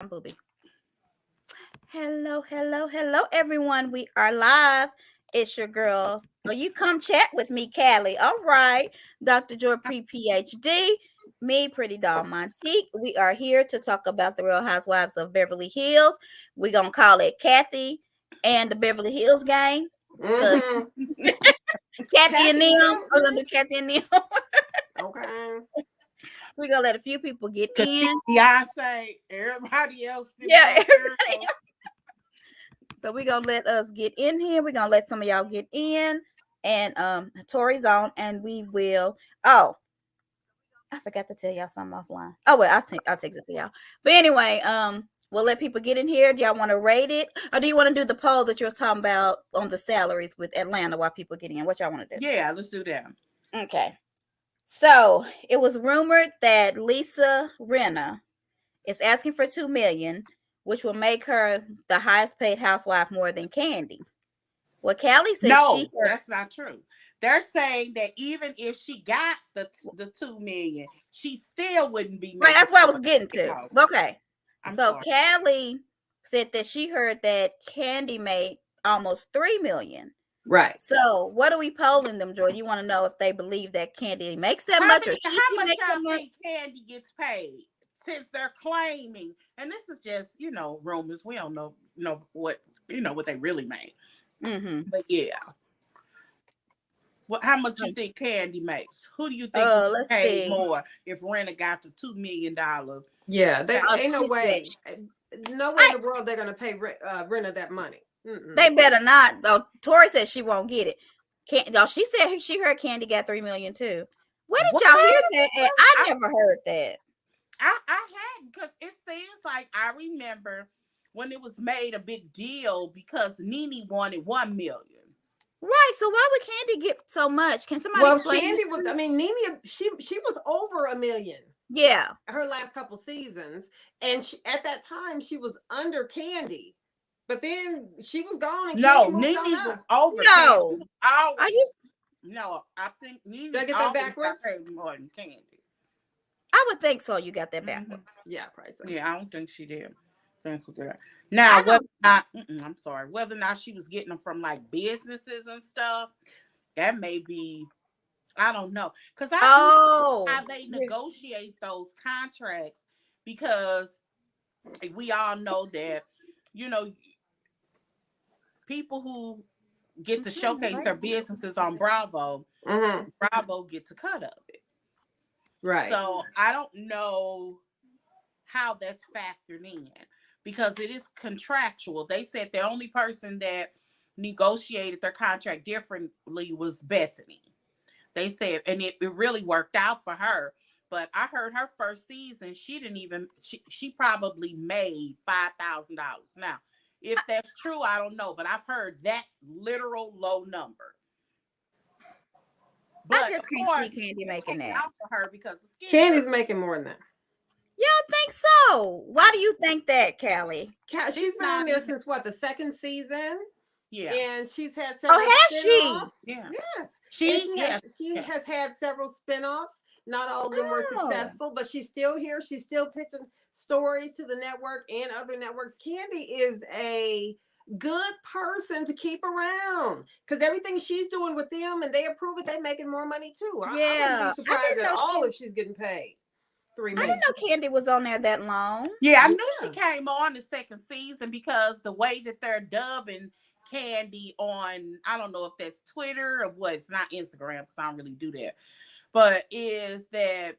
Booby. Hello, everyone. We are live. It's your girl. Oh, you come chat with me, Callie. All right. Dr. Joy Pre PhD, me, Pretty Doll Montique. We are here to talk about the Real Housewives of Beverly Hills. We're going to call it Kathy and the Beverly Hills Gang. Because Kathy and them. We're going to do Kathy and them. Okay. So we're going to let a few people get Cause in. Beyonce, everybody else. Yeah, everybody else. So we're gonna let us get in here. We're gonna let some of y'all get in. And Tori's on, and we will. Oh, I forgot to tell y'all something offline. Oh well, I'll text it to y'all. But anyway, we'll let people get in here. Do y'all want to rate it, or do you want to do the poll that you was talking about on the salaries with Atlanta while people get in? What y'all want to do? Yeah, let's do that. Okay. So it was rumored that Lisa Rinna is asking for $2 million, which will make her the highest paid housewife more than Candy. Well, Callie says that's not true. They're saying that even if she got the 2 million, she still wouldn't be right. That's what I was getting to. Okay, so Callie said that she heard that Candy made almost 3 million. Right. So what are we polling them, Jordan? You want to know if they believe that Candy makes that much, or how much y'all think Candy gets paid? Since they're claiming, and this is just rumors. We don't know what they really made. Mm-hmm. But yeah, how much you think Candy makes? Who do you think let's paid see. more if Rena got the $2 million? Yeah, they ain't no way. No way in the world they're gonna pay Rena that money. They better not. Though Tori said she won't get it. Y'all, she said she heard Candy got 3 million too. Where did y'all hear that? I never heard that. I hadn't, because it seems like I remember when it was made a big deal because Nene wanted 1 million. Right. So why would Candy get so much? Can somebody explain? Candy was. I mean, Nene. She was over 1 million. Yeah. Her last couple seasons, and at that time she was under Candy, but then she was gone. And Nene was over. No. No, I think Nene. Did I get that backwards? More than Candy. I would think so. You got that backwards. Yeah, probably so. Yeah, I don't think she did. Now, I'm sorry. Whether or not she was getting them from like businesses and stuff, that may be. I don't know, because how they negotiate those contracts, because we all know that people who get to showcase their businesses on Bravo, Bravo gets a cut of it. Right. So I don't know how that's factored in, because it is contractual. They said the only person that negotiated their contract differently was Bethany. They said, and it really worked out for her. But I heard her first season, she probably made $5,000. Now, if that's true, I don't know, but I've heard that literal low number. But I just can't see Candy making that. Out for her because Candy's making more than that. Y'all think so? Why do you think that, Callie? She's been on there since the second season? Yeah. And she's had several spin-offs. Yeah. Yes. She has had several spin-offs. Not all of them were successful, but she's still here. She's still pitching stories to the network and other networks. Candy is a good person to keep around, because everything she's doing with them and they approve it, they making more money too. I wouldn't be surprised at all if she's getting paid. I didn't know Candy was on there that long. Yeah, I knew she came on the second season, because the way that they're dubbing Candy on, I don't know if that's Twitter or what, it's not Instagram because I don't really do that, but is that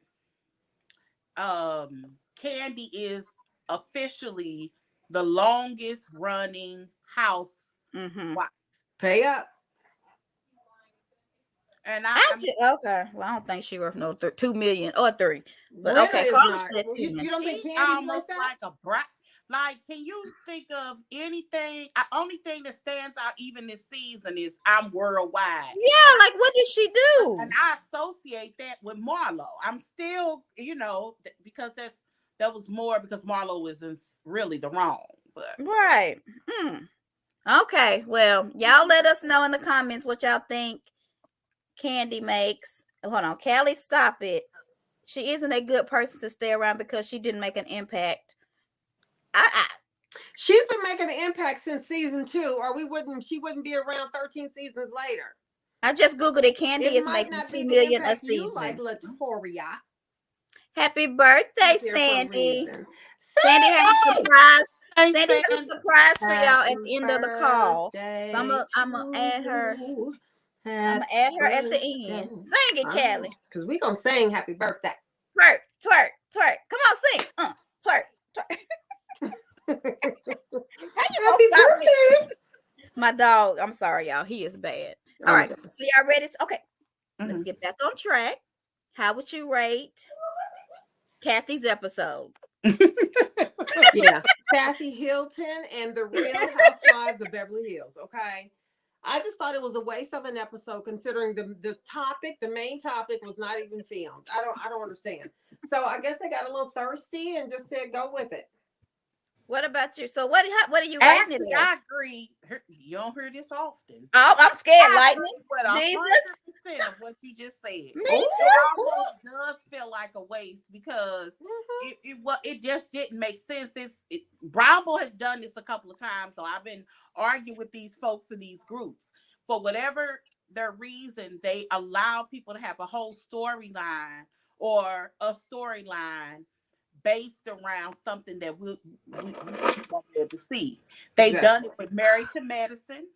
Candy is officially the longest running house wife. Pay up. And okay. Well, I don't think she worth no 2 million or 3. But okay, you don't think Candy's almost like a brat? Like, can you think of anything? Only thing that stands out even this season is I'm worldwide. Yeah, like what did she do? And I associate that with Marlo. I'm still, because that was more because Marlo wasn't really the wrong. But right. Okay. Well, y'all let us know in the comments what y'all think Candy makes. Hold on, Callie, stop it. She isn't a good person to stay around because she didn't make an impact. been making an impact since season 2, or she wouldn't be around 13 seasons later. I just Googled it. Candy is making $2 million a season. You like Latoria. Happy birthday, Sandy. Sandy has a surprise. Sandy has a surprise for y'all at the end of the call. So I'm gonna add her. I'm gonna add her at the end. Sing it, Callie. Because we're gonna sing happy birthday. Twerk, twerk, twerk. Come on, sing. Twerk, twerk. Happy birthday. My dog. I'm sorry, y'all. He is bad. All right. So y'all ready? Okay. Let's get back on track. How would you rate Kathy's episode? Yeah, Kathy Hilton and the Real Housewives of Beverly Hills. Okay, I just thought it was a waste of an episode, considering the topic, the main topic, was not even filmed. I don't understand. So I guess they got a little thirsty and just said go with it. What about you? So what are you rating it? I agree. You don't hear this often. Oh, I'm scared, Lightning. Jesus. Of what you just said. Me too. It almost does feel like a waste because it just didn't make sense. Bravo has done this a couple of times, so I've been arguing with these folks in these groups. For whatever their reason, they allow people to have a whole storyline or a storyline based around something that we won't be able to see. They've done it with Married to Medicine,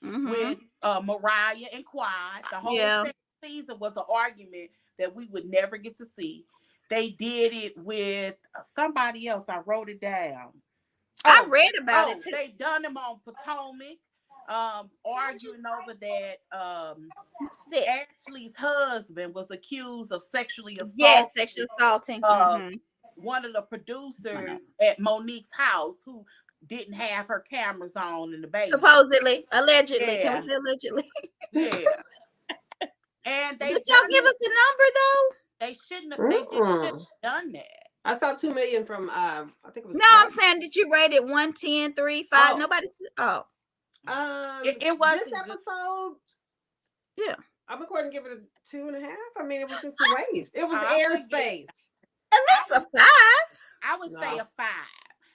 with Mariah and Quad. The whole second season was an argument that we would never get to see. They did it with somebody else. I wrote it down. I read about it too. They've done them on Potomac, arguing over that Ashley's husband was accused of sexually assaulting. Yes, sexually assaulting. One of the producers at Monique's house who didn't have her cameras on in the basement. Supposedly, allegedly. Can we say allegedly? Yeah. And did y'all give us a number though? They shouldn't have. They just shouldn't have done that. I saw 2 million from I think it was. No, I'm saying did you rate it 1, 10, 3, 5? Nobody said. It was this episode. Yeah, I'm going to give it a 2.5. I mean, it was just a waste. It was airspace. At least a 5. I would say a 5.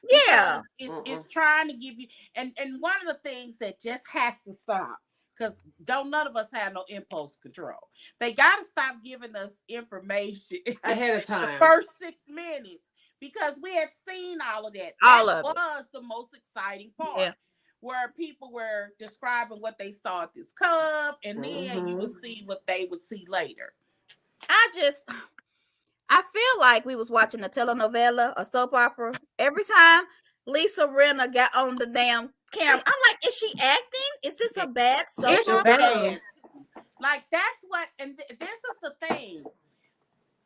Yeah, it's trying to give you, and one of the things that just has to stop, because none of us have no impulse control. They got to stop giving us information ahead of time. The first 6 minutes, because we had seen all of that. That was the most exciting part, where people were describing what they saw at this club, and then you would see what they would see later. I feel like we was watching a telenovela, a soap opera. Every time Lisa Rinna got on the damn camera, I'm like, is she acting? Is this a bad soap opera? Bad. Like, that's what, and this is the thing.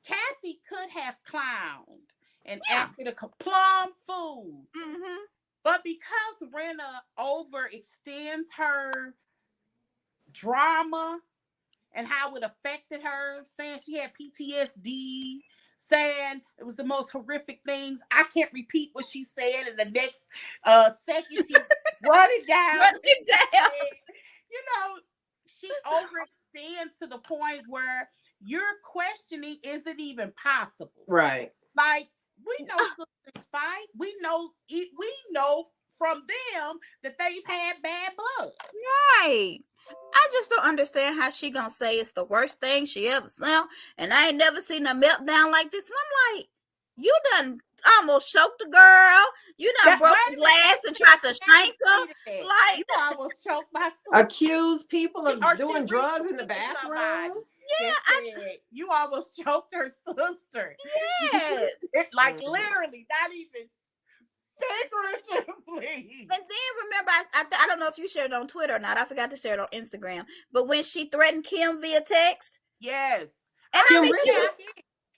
Kathy could have clowned and acted a plum fool. But because Rinna overextends her drama and how it affected her, saying she had PTSD, saying it was the most horrific things. I can't repeat what she said in the next second. She run it down. You know, she overextends to the point where you're questioning, is it even possible? Right. Like, we know sisters fight. We know from them that they've had bad blood. Right. I just don't understand how she gonna say it's the worst thing she ever seen, and I ain't never seen a meltdown like this. And I'm like, you done almost choked the girl. You done broke the glass and tried to shank her. Like, you almost choked my sister. Accuse people of doing drugs in the bathroom. Yeah, you almost choked her sister. Yes, like literally, not even figuratively. And then remember, I don't know if you shared it on Twitter or not. I forgot to share it on Instagram. But when she threatened Kim via text, yes, and Kim Richards,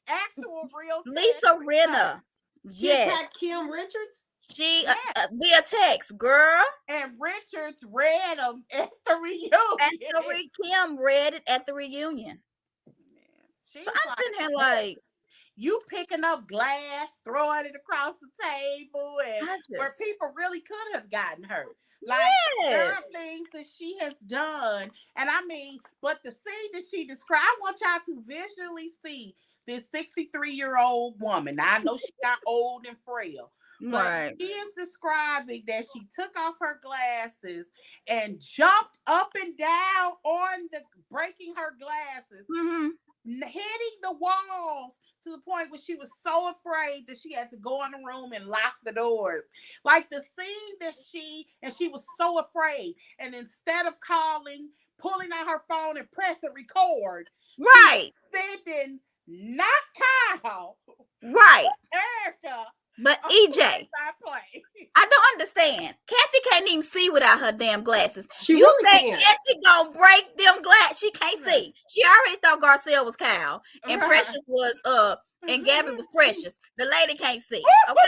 actual real Lisa Rinna, she attacked Kim Richards. She via text, girl. And Richards read them at the reunion. Kim read it at the reunion. So I'm sitting here like, you picking up glass, throwing it across the table, and where people really could have gotten hurt. Like, there are things that she has done. And I mean, but the scene that she described, I want y'all to visually see this 63-year-old woman. Now, I know she got old and frail, But Right. she is describing that she took off her glasses and jumped up and down on the breaking her glasses, hitting the walls to the point where she was so afraid that she had to go in the room and lock the doors. Like the scene that she was so afraid, and instead of pulling out her phone and pressing record, Right. sending not Kyle, Right. Erica, But EJ, I don't understand. Kathy can't even see without her damn glasses. She you really think can't. Kathy gonna break them glasses? She can't see. She already thought Garcelle was Kyle and Precious was and Gabby was Precious. The lady can't see. Okay,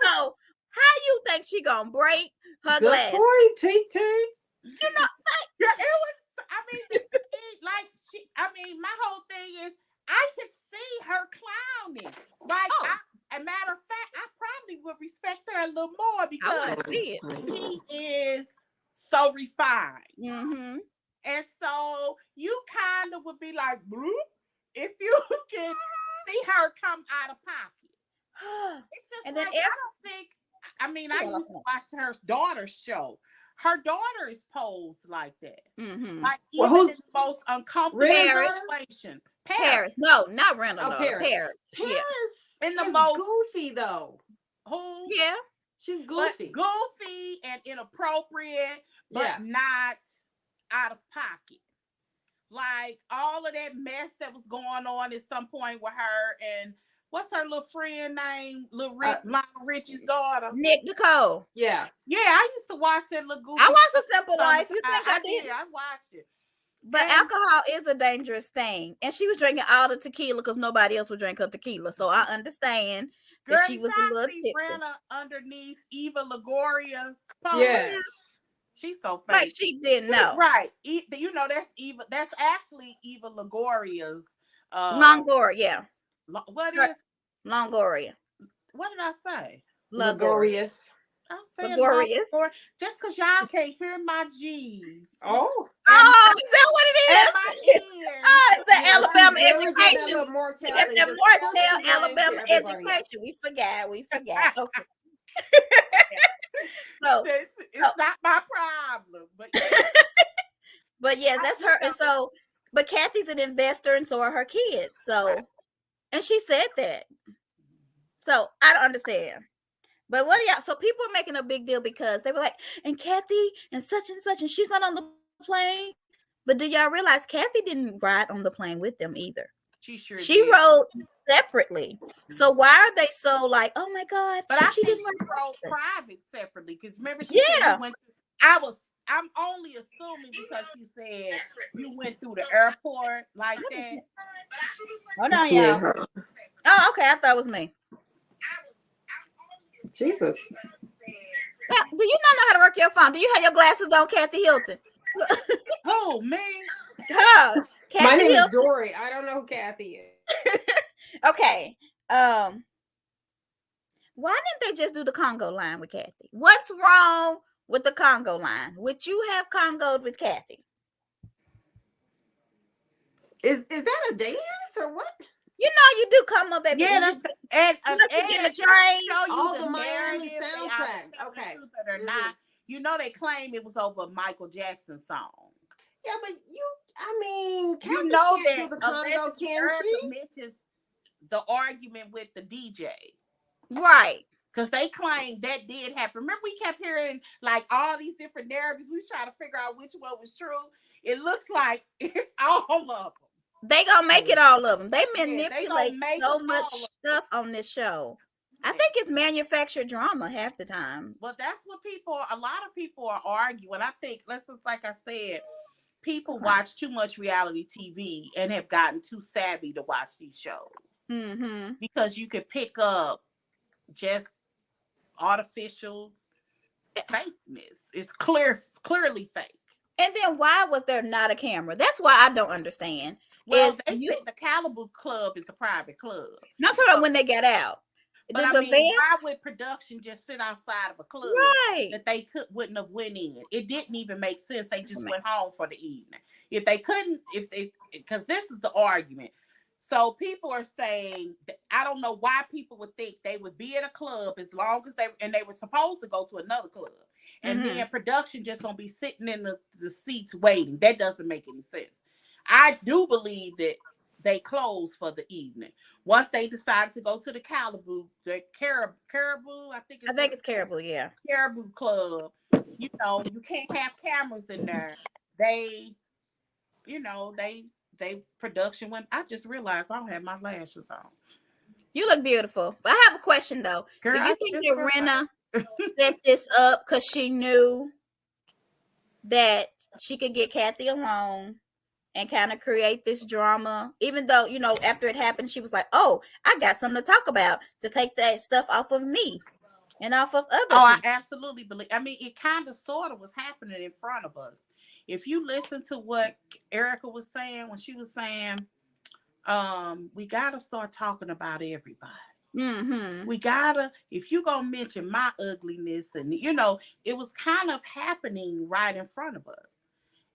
so how you think she gonna break her Good glasses? point, Tik Tik. You know, it was. I mean, the scene, my whole thing is I could see her clowning. Like, a matter of fact, I probably would respect her a little more because she is so refined. And so you kind of would be like, bloop, if you can see her come out of pocket. It's just I don't think, I used to watch her daughter's show. Her daughter is posed like that. Like, even in the most uncomfortable situation. Paris. No, not Randall. Paris. Paris in the most goofy though. Who? Yeah. She's goofy. But goofy and inappropriate, but not out of pocket. Like all of that mess that was going on at some point with her and what's her little friend name? Lionel Richie's daughter. Nick Nicole. Yeah. Yeah, I used to watch that little goofy. I watched A Simple Life. You think I did? I watched it. But alcohol is a dangerous thing. And she was drinking all the tequila because nobody else would drink her tequila. So I understand that she was a little tipsy. Underneath Eva Longoria's post. Yes. She's so fake. Like she didn't know. Right. You know, that's Eva. That's actually Eva Longoria's. Longoria, yeah. What is Longoria? What did I say? Laborious. I said Laborious. Just because y'all can't hear my G's. Oh, is that what it is? It's the Alabama education. It's the Mortel Alabama education. We forgot. Okay. So it's not my problem, but yeah, that's her. And so, but Kathy's an investor, and so are her kids. So, and she said that. So I don't understand. But what are y'all? So people are making a big deal because they were like, and Kathy and such, and she's not on the plane. But do y'all realize Kathy didn't ride on the plane with them either? She rode separately. So why are they so like, oh my God? But I think she rode private separately because remember she said you went to, I'm only assuming because she said you went through the airport like that. Hold on, y'all. Oh, okay. I thought it was me. Jesus. Now, do you not know how to work your phone? Do you have your glasses on, Kathy Hilton? Oh, me. My name is Dory. I don't know who Kathy is. Okay. Why didn't they just do the Congo line with Kathy? What's wrong with the Congo line? Would you have Congoed with Kathy? Is that a dance or what? You know you do come up, baby. Yeah, that's and the train. All the Miami soundtrack. Okay. Or not. You know they claim it was over a Michael Jackson song. Yeah, but Kathy you know can't that do the Congo, can she? Mentions the argument with the DJ. Right. Because they claim that did happen. Remember, we kept hearing like all these different narratives. We was trying to figure out which one was true. It looks like it's all of them. They gonna make it all of them. They manipulate so much stuff on this show. I think it's manufactured drama half the time. Well, that's what a lot of people are arguing. I think, like I said, people watch too much reality TV and have gotten too savvy to watch these shows. Because you could pick up just artificial fakeness. It's clearly fake. And then why was there not a camera? That's why I don't understand. Well, they said the Caliber Club is a private club. Not talking about when they got out. But why would production just sit outside of a club that they wouldn't have went in? It didn't even make sense. They just went home for the evening. If they couldn't, because this is the argument. So people are saying that, I don't know why people would think they would be at a club as long as they were supposed to go to another club, and then production just gonna be sitting in the seats waiting. That doesn't make any sense. I do believe that they closed for the evening once they decided to go to the Caribou. I think it's Caribou, yeah. Caribou Club. You know, you can't have cameras in there. They, you know, they production went. I just realized I don't have my lashes on. You look beautiful. But I have a question though. Girl, Do you think that Rena set this up because she knew that she could get Kathy alone and kind of create this drama? Even though, you know, after it happened, she was like, "Oh, I got something to talk about to take that stuff off of me and off of other Oh, I people." absolutely believe. I mean, it kind of sort of was happening in front of us. If you listen to what Erica was saying when she was saying, we gotta start talking about everybody. We gotta, if you gonna mention my ugliness, and you know, it was kind of happening right in front of us.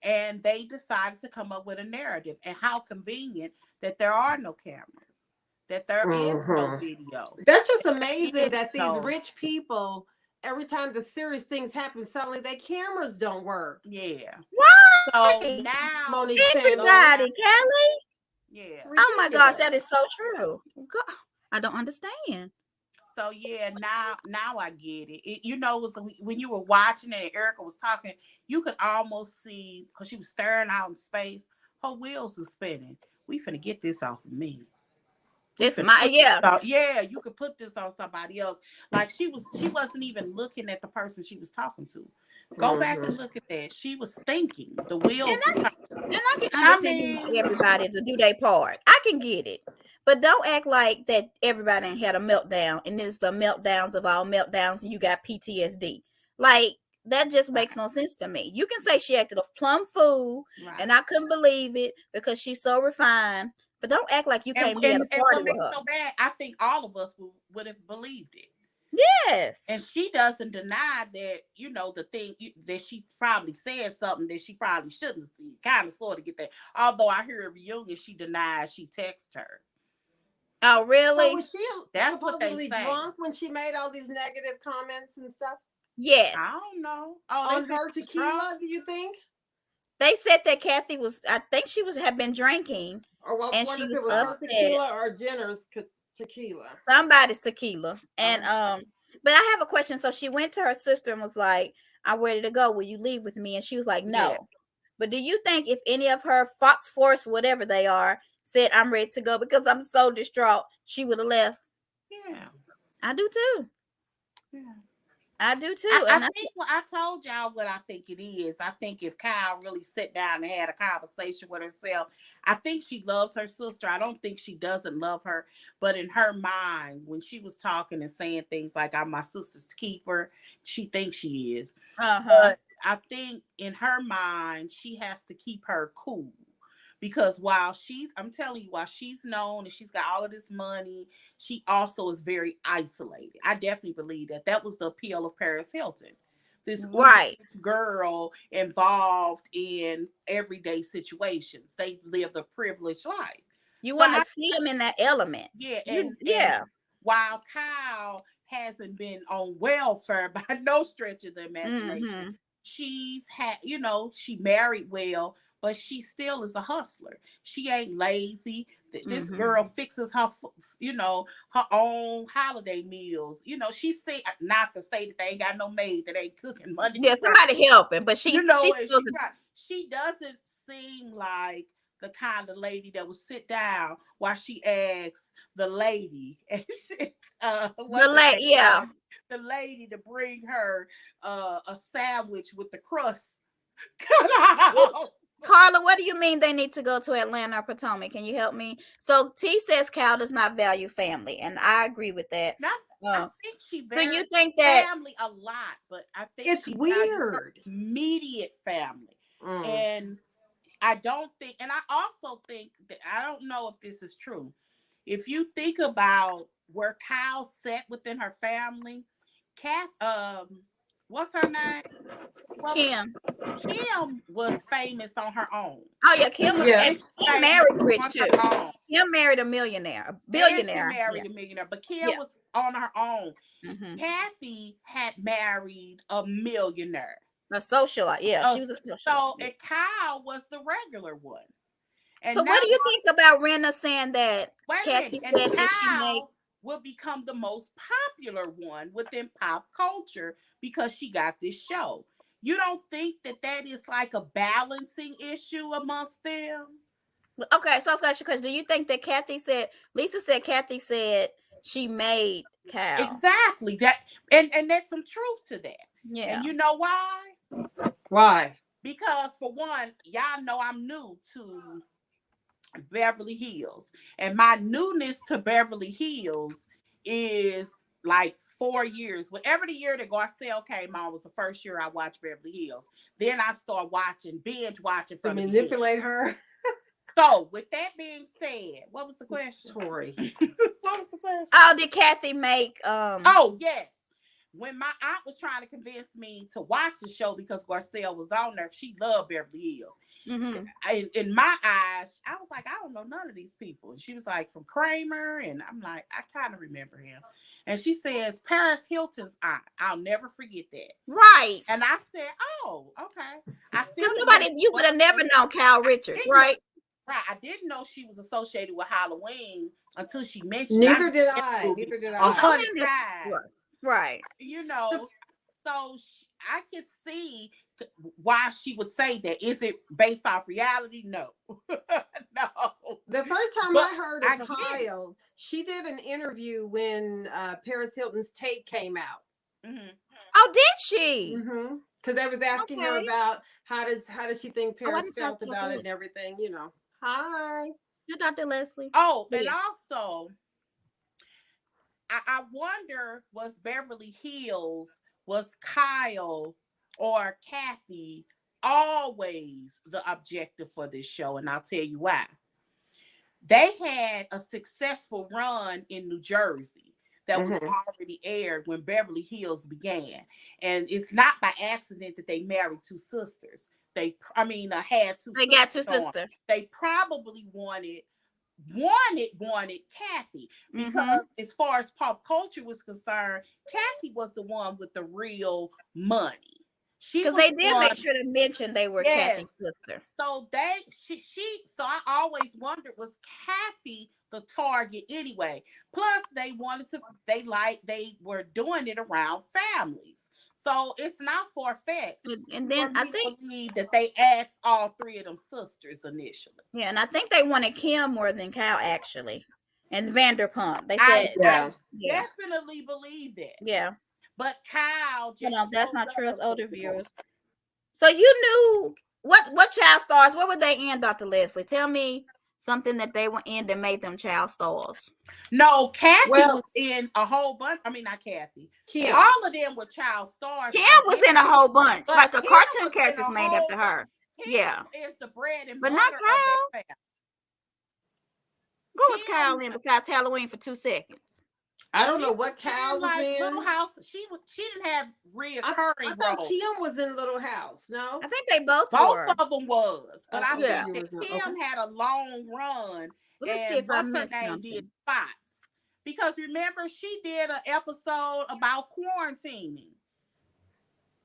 And they decided to come up with a narrative. And how convenient that there are no cameras, that there is no video. That's just amazing that these rich people, every time the serious things happen, suddenly their cameras don't work. Yeah. Why? So now Monique everybody, Kelly. Yeah. Oh my gosh, that is so true. God, I don't understand. So yeah, now I get it. You know, it was when you were watching it and Erica was talking, you could almost see, because she was staring out in space, her wheels are spinning. We finna get this off of me. It's my, yeah. Yeah, you could put this on somebody else. Like she wasn't even looking at the person she was talking to. Go back and look at that. She was thinking. The wheels. And I can understand everybody to do their part. I can get it. But don't act like that everybody had a meltdown and it's the meltdowns of all meltdowns and you got PTSD. Like, that just makes no sense to me. You can say she acted a plum fool, and I couldn't believe it because she's so refined. But don't act like you can't be at a party with her. So bad, I think all of us would have believed it. Yes. And she doesn't deny that, you know, the thing that she probably said something that she probably shouldn't see. Kind of sort of get that. Although I hear a reunion, she denies she texted her. Oh, really? So was she supposedly drunk when she made all these negative comments and stuff? Yes. I don't know. Oh, on her tequila, do you think? They said that Kathy was, I think she had been drinking. Or what, and she was upset. Her tequila or Jenner's tequila? Somebody's tequila. And but I have a question. So she went to her sister and was like, "I'm ready to go. Will you leave with me?" And she was like, "No." Yeah. But do you think if any of her Fox Force, whatever they are, said, "I'm ready to go because I'm so distraught," she would have left? Yeah. I do too. Yeah. I do too. I think I told y'all what I think it is. I think if Kyle really sat down and had a conversation with herself, I think she loves her sister. I don't think she doesn't love her. But in her mind, when she was talking and saying things like, "I'm my sister's keeper," she thinks she is. But I think in her mind, she has to keep her cool. Because I'm telling you, while she's known and she's got all of this money, she also is very isolated. I definitely believe that. That was the appeal of Paris Hilton. This girl involved in everyday situations. They lived a privileged life. You want to see them in that element. Yeah. And while Kyle hasn't been on welfare by no stretch of the imagination, she's had, you know, she married well, but she still is a hustler. She ain't lazy. This girl fixes her, you know, her own holiday meals. You know, she say, not to say that they ain't got no maid that ain't cooking Monday. Yeah, somebody helping, but she, you know, she doesn't seem like the kind of lady that would sit down while she asks the lady, the lady to bring her a sandwich with the crust cut out. Carla, what do you mean they need to go to Atlanta or Potomac? Can you help me? So T says Cal does not value family, and I agree with that. I think she values so you think that family a lot, but I think it's weird. Immediate family, and I don't think, and I also think that I don't know if this is true. If you think about where Kyle sat within her family, what's her name? Kim. Kim was famous on her own. Oh yeah, Kim was. And Kim married rich too. Kim married a millionaire, a billionaire. And she married a millionaire, but Kim was on her own. Kathy had married a millionaire. A socialite, she was a socialite. So, and Kyle was the regular one. And so, what do you think about Rena saying that Kathy said that she made will become the most popular one within pop culture because she got this show? You don't think that is like a balancing issue amongst them? Okay, so I was going to ask you, because do you think that Lisa said Kathy said she made Kyle? Exactly. That and that's some truth to that. Yeah. And you know why? Why? Because for one, y'all know I'm new to Beverly Hills, and my newness to Beverly Hills is like 4 years. Whatever the year that Garcelle came on was the first year I watched Beverly Hills. Then I start binge watching from to manipulate her. So, with that being said, what was the question? Tori. What was the question? Oh, did Kathy make Oh, yes. When my aunt was trying to convince me to watch the show because Garcelle was on there, she loved Beverly Hills. Mm-hmm. In my eyes, I was like, I don't know none of these people. And she was like, from Kramer. And I'm like, I kind of remember him. And she says, Paris Hilton's aunt. I'll never forget that. Right. And I said, oh, okay. You would have never known Kyle Richards, right? Right. I didn't know she was associated with Halloween until she mentioned it. Neither did I. 100 times. Right. You know, so I could see why she would say that. Is it based off reality? No. No. The first time I heard of Kyle, she did an interview when Paris Hilton's tape came out. Mm-hmm. Oh, did she? Mm-hmm. Because they was asking her about how does she think Paris felt about it and everything, you know. Hi. You're Dr. Leslie. Oh, and also, I wonder, was Beverly Hills, was Kyle or Kathy always the objective for this show? And I'll tell you why. They had a successful run in New Jersey that was already aired when Beverly Hills began. And it's not by accident that they married two sisters. Had two sisters. They got two sisters. They probably wanted Kathy, because as far as pop culture was concerned, Kathy was the one with the real money. Because they did make sure to mention they were Kathy's sister. So so I always wondered, was Kathy the target anyway? Plus they were doing it around families. So it's not far-fetched. And then I believe that they asked all three of them sisters initially. Yeah, and I think they wanted Kim more than Kyle, actually. And Vanderpump. They said I definitely believe that. Yeah. But Kyle just that's not true as older viewers. So you knew what child stars, what were they in, Dr. Leslie? Tell me something that they were in that made them child stars. No, Kathy was in a whole bunch. I mean, not Kathy. Kim. All of them were child stars. Kim was in a whole bunch, like a cartoon characters made after her. Kim is the bread and butter not Kyle. Of that family. What was Kyle in besides Halloween for 2 seconds? I don't know what Kyle was in. Little House. She didn't have reoccurring I thought roles. Kim was in Little House. No, I think they both were. Of them was, but I think that Kim had a long run. Let's see if I missed something. Did spots, because remember she did an episode about quarantining.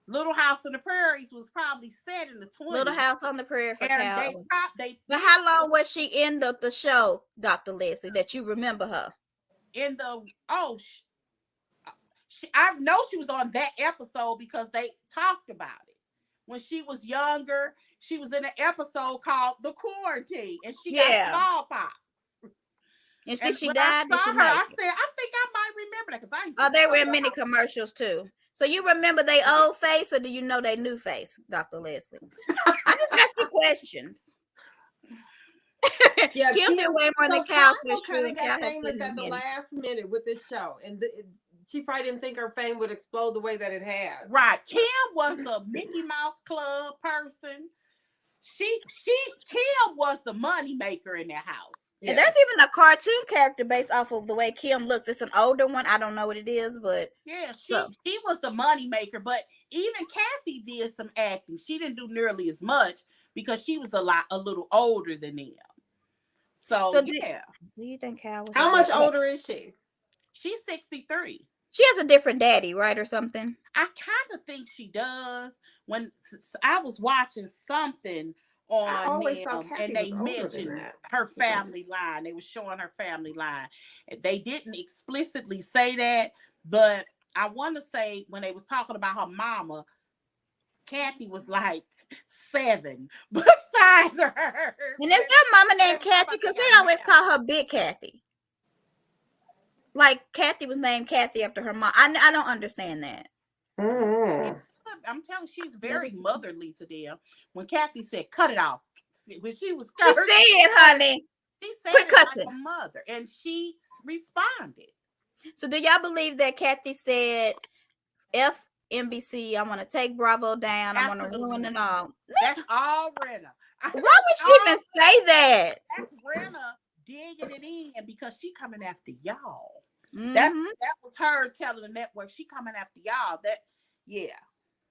Little House on the Prairies was probably set in the 20s. Little House on the Prairie for Kyle. But how long was she in the show, Dr. Leslie, that you remember her? In the I know she was on that episode because they talked about it when she was younger. She was in an episode called The Quarantine, and she got smallpox. And she died. I saw her. I said, I think I might remember that, because I used to they were in many commercials too. So you remember their old face, or do you know their new face, Dr. Leslie? I just ask you questions. Yeah, Kim did way more than Kyle. Kind of got famous at the last minute with this show, and she probably didn't think her fame would explode the way that it has. Right. Kim was a Mickey Mouse Club person. Kim was the money maker in their house. And there's even a cartoon character based off of the way Kim looks. It's an older one. I don't know what it is, but yeah, she was the money maker. But even Kathy did some acting. She didn't do nearly as much because she was a little older than them. So yeah. Do you think Cal was how much older is she? She's 63. She has a different daddy, right, or something? I kind of think she does. When I was watching something on them, and they mentioned her family line. They were showing her family line. They didn't explicitly say that, but I want to say when they was talking about her mama, Kathy was like 7 beside her. And is that mama named Kathy? Because they always call her Big Kathy. Like Kathy was named Kathy after her mom. I don't understand that. Mm-hmm. I'm telling you, she's very motherly to them. When Kathy said, "Cut it off," when she was she said, honey, she said it like a mother, and she responded. So, do y'all believe that Kathy said, "F NBC, I want to take Bravo down. I want to ruin it all"? That's all Renna. Why would she even say that? That's Renna digging it in because she coming after y'all. Mm-hmm. That was her telling the network she coming after y'all.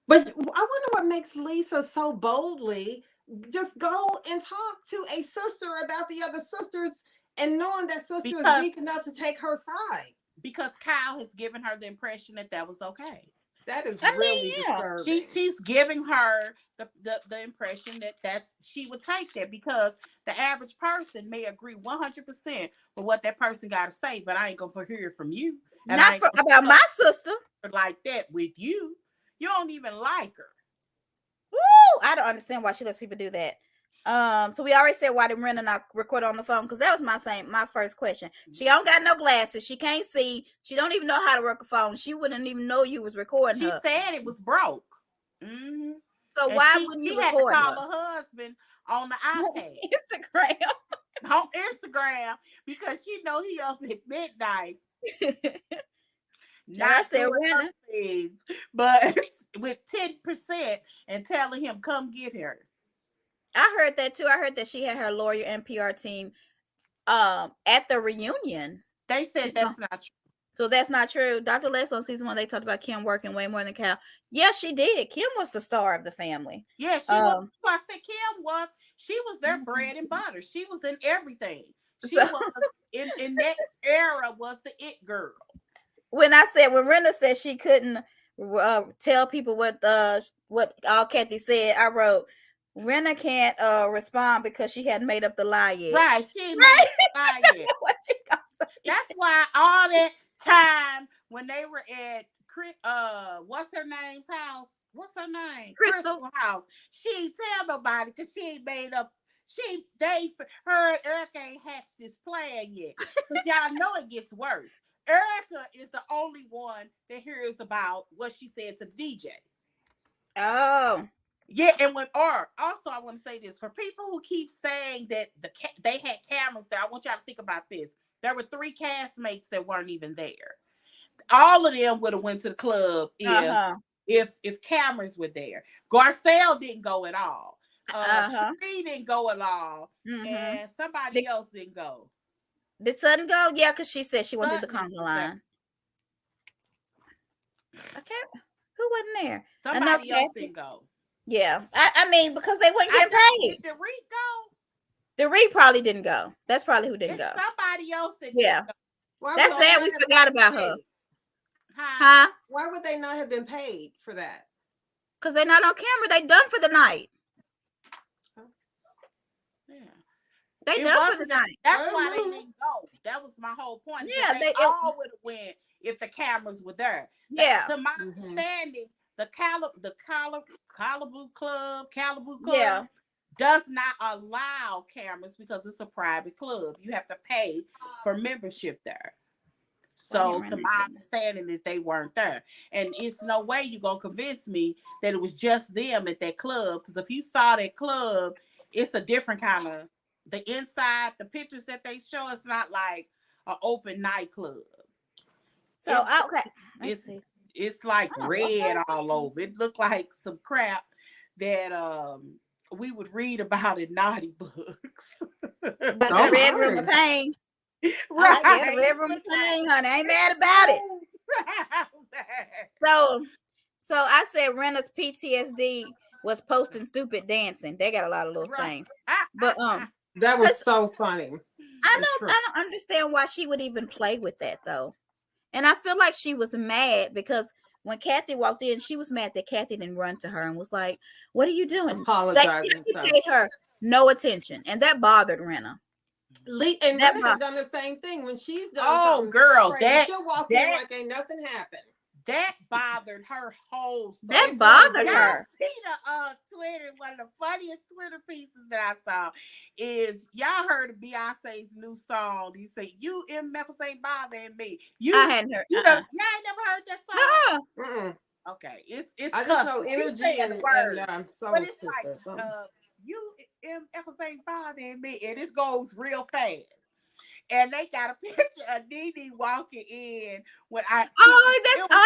But I wonder what makes Lisa so boldly just go and talk to a sister about the other sisters and knowing that sister is weak enough to take her side. Because Kyle has given her the impression that was okay. That is really disturbing. She's giving her the impression that she would take that because the average person may agree 100% with what that person got to say, but I ain't gonna hear from you. And not about my sister like that with you. You don't even like her. Woo! I don't understand why she lets people do that. So we already said why did Renna not record on the phone? Because that was my first question. She don't got no glasses. She can't see. She don't even know how to work a phone. She wouldn't even know you was recording her. She said it was broke. Mm-hmm. So and why wouldn't you record her? She had to call her husband on the iPad. Instagram. On Instagram because she know he up at midnight. Not doing things, but with 10% and telling him come get her. I heard that too. I heard that she had her lawyer and PR team at the reunion. They said that's not true. So that's not true. Dr. Les on season 1, they talked about Kim working way more than Cal. Yes, she did. Kim was the star of the family. Yeah, she was. I said Kim was. She was their bread and butter. She was in everything. She was in that era was the it girl. When Renna said she couldn't tell people what all Kathy said, I wrote, Renna can't respond because she hadn't made up the lie yet. Right, she ain't made up the lie yet. That's why all that time when they were at what's her name's house? What's her name? Crystal house. She ain't tell nobody because she ain't made up. Her and Erica ain't hatched this plan yet. But y'all know it gets worse. Erica is the only one that hears about what she said to DJ. Oh. Yeah, and also I want to say this for people who keep saying that they had cameras there. I want y'all to think about this. There were 3 castmates that weren't even there. All of them would have went to the club if cameras were there. Garcelle didn't go at all. She didn't go at all, and somebody else didn't go. Did Sutton go? Yeah, because she said she wanted the conga line. Okay, who wasn't there? Somebody else didn't go. Yeah, I mean because they weren't getting paid. Did Reed go? The Reed probably didn't go. That's probably who didn't go. Somebody else that didn't go. Well, that's sad. We forgot about her. Huh? Why would they not have been paid for that? Because they're not on camera. They done for the night. Yeah. They done for the night. That's why they didn't go. That was my whole point. Yeah, they all would have went if the cameras were there. Yeah. To my understanding, the Calibu Club does not allow cameras because it's a private club. You have to pay for membership there. So to my understanding that they weren't there. And it's no way you're going to convince me that it was just them at that club. Because if you saw that club, it's a different kind of, the inside, the pictures that they show, it's not like an open nightclub. So, it's like red all over. It looked like some crap that we would read about in naughty books. But the Red Room of Pain. Right. I like the Red Room of Pain, honey. I ain't mad about it. So I said Renna's PTSD was posting stupid dancing. They got a lot of those things. But that was so funny. I don't understand why she would even play with that though. And I feel like she was mad because when Kathy walked in, she was mad that Kathy didn't run to her and was like, "What are you doing?" Apologizing. Kathy paid her no attention, and that bothered Renna. And Renna has done the same thing when she's done. Oh, girl, she'll walk in like ain't nothing happened. That bothered her whole soul. That bothered her. See the Twitter, one of the funniest Twitter pieces that I saw is y'all heard of Beyonce's new song. You say you MFs ain't bothering me. I hadn't heard. Y'all ain't never heard that song. Okay, it's I just know energy and but it's like you MFs ain't bothering me, and this goes real fast. And they got a picture of Nene walking in when I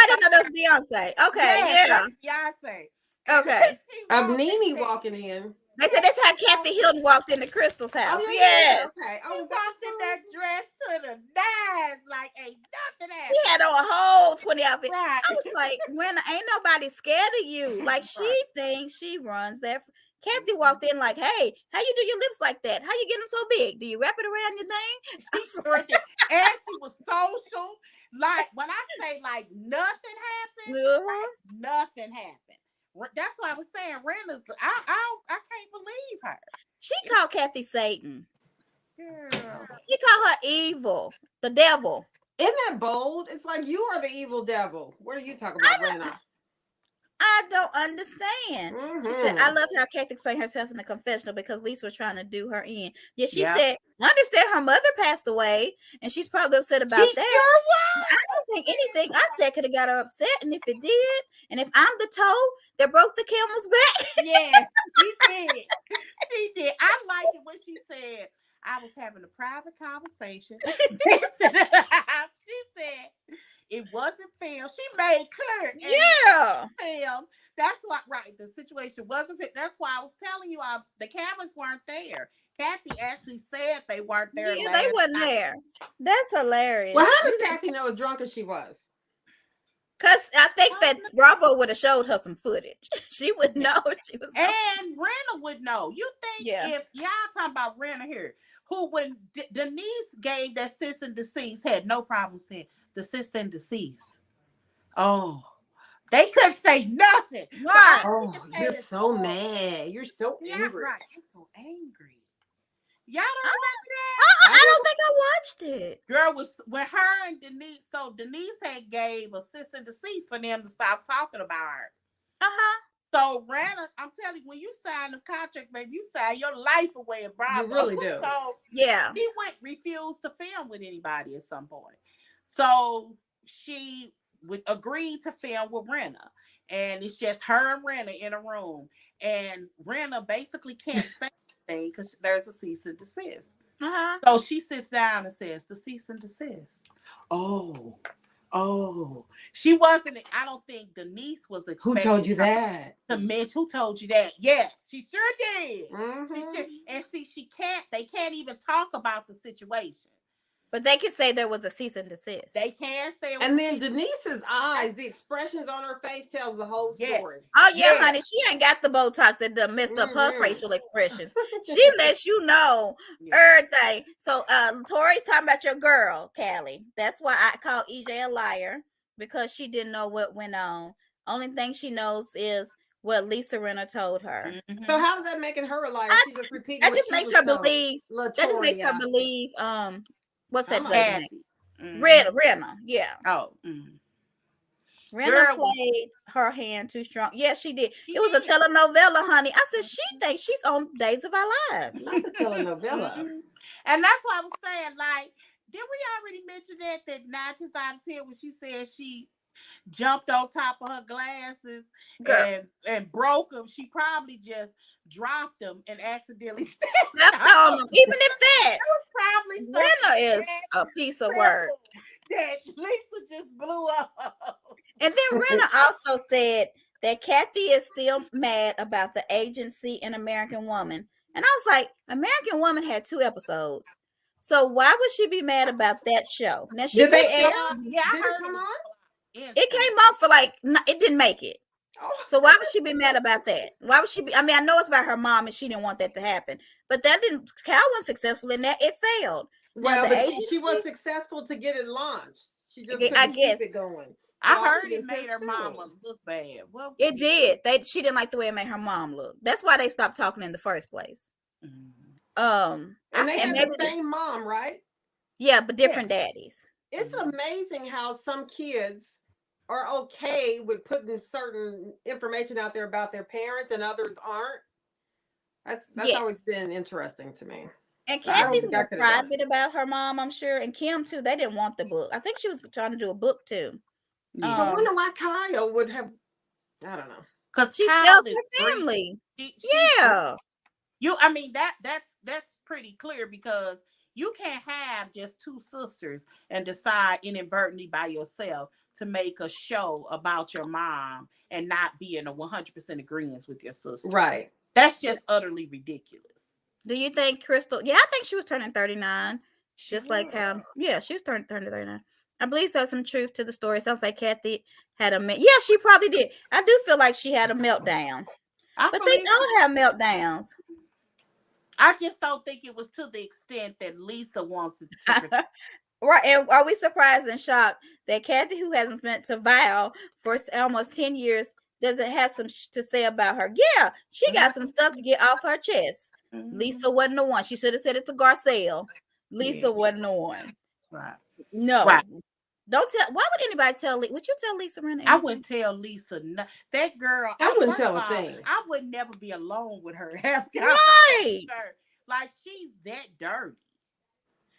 didn't know that's Beyonce. Okay, yeah. Beyonce. Okay. Of Nene walking in. They said that's how Kathy Hilton walked into Crystal's house. Oh, yeah. Okay. She walked in that dress to the nines like ain't nothing happened. She had on a whole 20 outfit. Right. I was like, when ain't nobody scared of you. Like she thinks she runs that. Kathy walked in like, "Hey, how you do your lips like that? How you get them so big? Do you wrap it around your thing?" She sure did. And she was social. Like when I say like nothing happened, like, nothing happened. That's why I was saying Renna's. I can't believe her. She called Kathy Satan. Girl. She called her evil, the devil. Isn't that bold? It's like you are the evil devil. What are you talking about, Renna? I don't understand. She said, "I love how Kathy explained herself in the confessional because Lisa was trying to do her in." Yeah, she said, "I understand her mother passed away, and she's probably upset about that." Sure was. I don't think anything I said could have got her upset, and if it did, and if I'm the toe that broke the camel's back, yes, she did. She did. I like it when she said, "I was having a private conversation." She said it wasn't filmed. She made clear. Film. That's what. Right. The situation wasn't fit. That's why I was telling you all the cameras weren't there. Kathy actually said they weren't there. Yeah, they wasn't there. That's hilarious. Well, how does Kathy know as drunk as she was? Because I think that Bravo would have showed her some footage. She would know she was. And Renna would know. You think if y'all talking about Renna here, who when Denise gave that sis and deceased had no problem saying the sis and deceased. Oh, they couldn't say nothing. Right. Oh, you're so mad. You're so angry. Right. You're so angry. Y'all don't remember that? I don't think I watched it. Girl was when her and Denise. So Denise had gave a sis and deceased for them to stop talking about her. So Renna, I'm telling you, when you sign the contract, baby, you sign your life away in Bravo. You really do. So yeah, she refused to film with anybody at some point. So she agreed to film with Renna. And it's just her and Renna in a room. And Renna basically can't say anything because there's a cease and desist. So she sits down and says, "The cease and desist." Oh, she wasn't. I don't think Denise was expecting. Who told you that? To Mitch, who told you that? Yes, she sure did. She sure, and see, they can't even talk about the situation. But they can say there was a cease and desist. They can say. And then Denise's eyes, the expressions on her face tells the whole story. Oh yeah, honey, she ain't got the Botox that done messed up her facial expressions. She lets you know everything. So Tori's talking about your girl, Callie. That's why I call EJ a liar, because she didn't know what went on. Only thing she knows is what Lisa Rinna told her. So how's that making her a liar? She just repeating. That just makes her believe. That just makes her believe. What's that lady's name? Renna. Yeah. Oh. Renna played her hand too strong. Yeah, she did. It was a telenovela, honey. I said she thinks she's on Days of Our Lives. Not a telenovela. And that's why I was saying, like, did we already mention that Natchez out of 10 when she said she jumped on top of her glasses and broke them? She probably just dropped them and accidentally stepped on them. Even if that, probably Renna is a piece of work. That Lisa just blew up. And then Renna also said that Kathy is still mad about the agency in American Woman. And I was like, American Woman had 2 episodes. So why would she be mad about that show? Now she Did they pissed air? off. Yeah, I Did it heard come on? It came on for like, it didn't make it. Oh. So why would she be mad about that? Why would she be? I mean, I know it's about her mom and she didn't want that to happen, but that didn't. Cal wasn't successful in that. It failed. Well, Now, but she was successful to get it launched. She just couldn't keep it going. So I heard it made her mama look bad. Well, it did. She didn't like the way it made her mom look. That's why they stopped talking in the first place. And they had the same mom, right? Yeah, but different daddies. It's amazing how some kids are okay with putting certain information out there about their parents and others aren't. That's always been interesting to me. And Kathy's more private about her mom, I'm sure. And Kim, too, they didn't want the book. I think she was trying to do a book, too. So I wonder why Kyle would have, I don't know. Because she loves her family. I mean, that's pretty clear, because you can't have just 2 sisters and decide inadvertently by yourself to make a show about your mom and not be in a 100% agreement with your sister. Right. That's just utterly ridiculous. Do you think Crystal? Yeah, I think she was turning 39. Just like how, she was turning 39. I believe there's some truth to the story. Sounds like Kathy had yeah, she probably did. I do feel like she had a meltdown. But they all have meltdowns. I just don't think it was to the extent that Lisa wants it to. Right. And are we surprised and shocked that Kathy, who hasn't spent to Val for almost 10 years, doesn't have some to say about her? Yeah, she got some stuff to get off her chest. Lisa wasn't the one. She should have said it to Garcelle. Lisa wasn't the one. Right. No. Right. Don't tell. Why would anybody tell? Would you tell Lisa Renee? I wouldn't tell Lisa. That girl. I wouldn't tell a thing. I would never be alone with her. Right. Like, she's that dirty.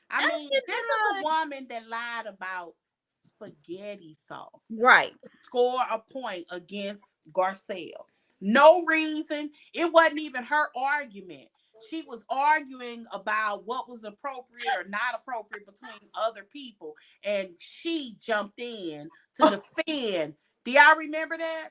I mean, this is a woman that lied about spaghetti sauce. Right. Score a point against Garcelle. No reason. It wasn't even her argument. She was arguing about what was appropriate or not appropriate between other people, and she jumped in to defend. Do y'all remember that?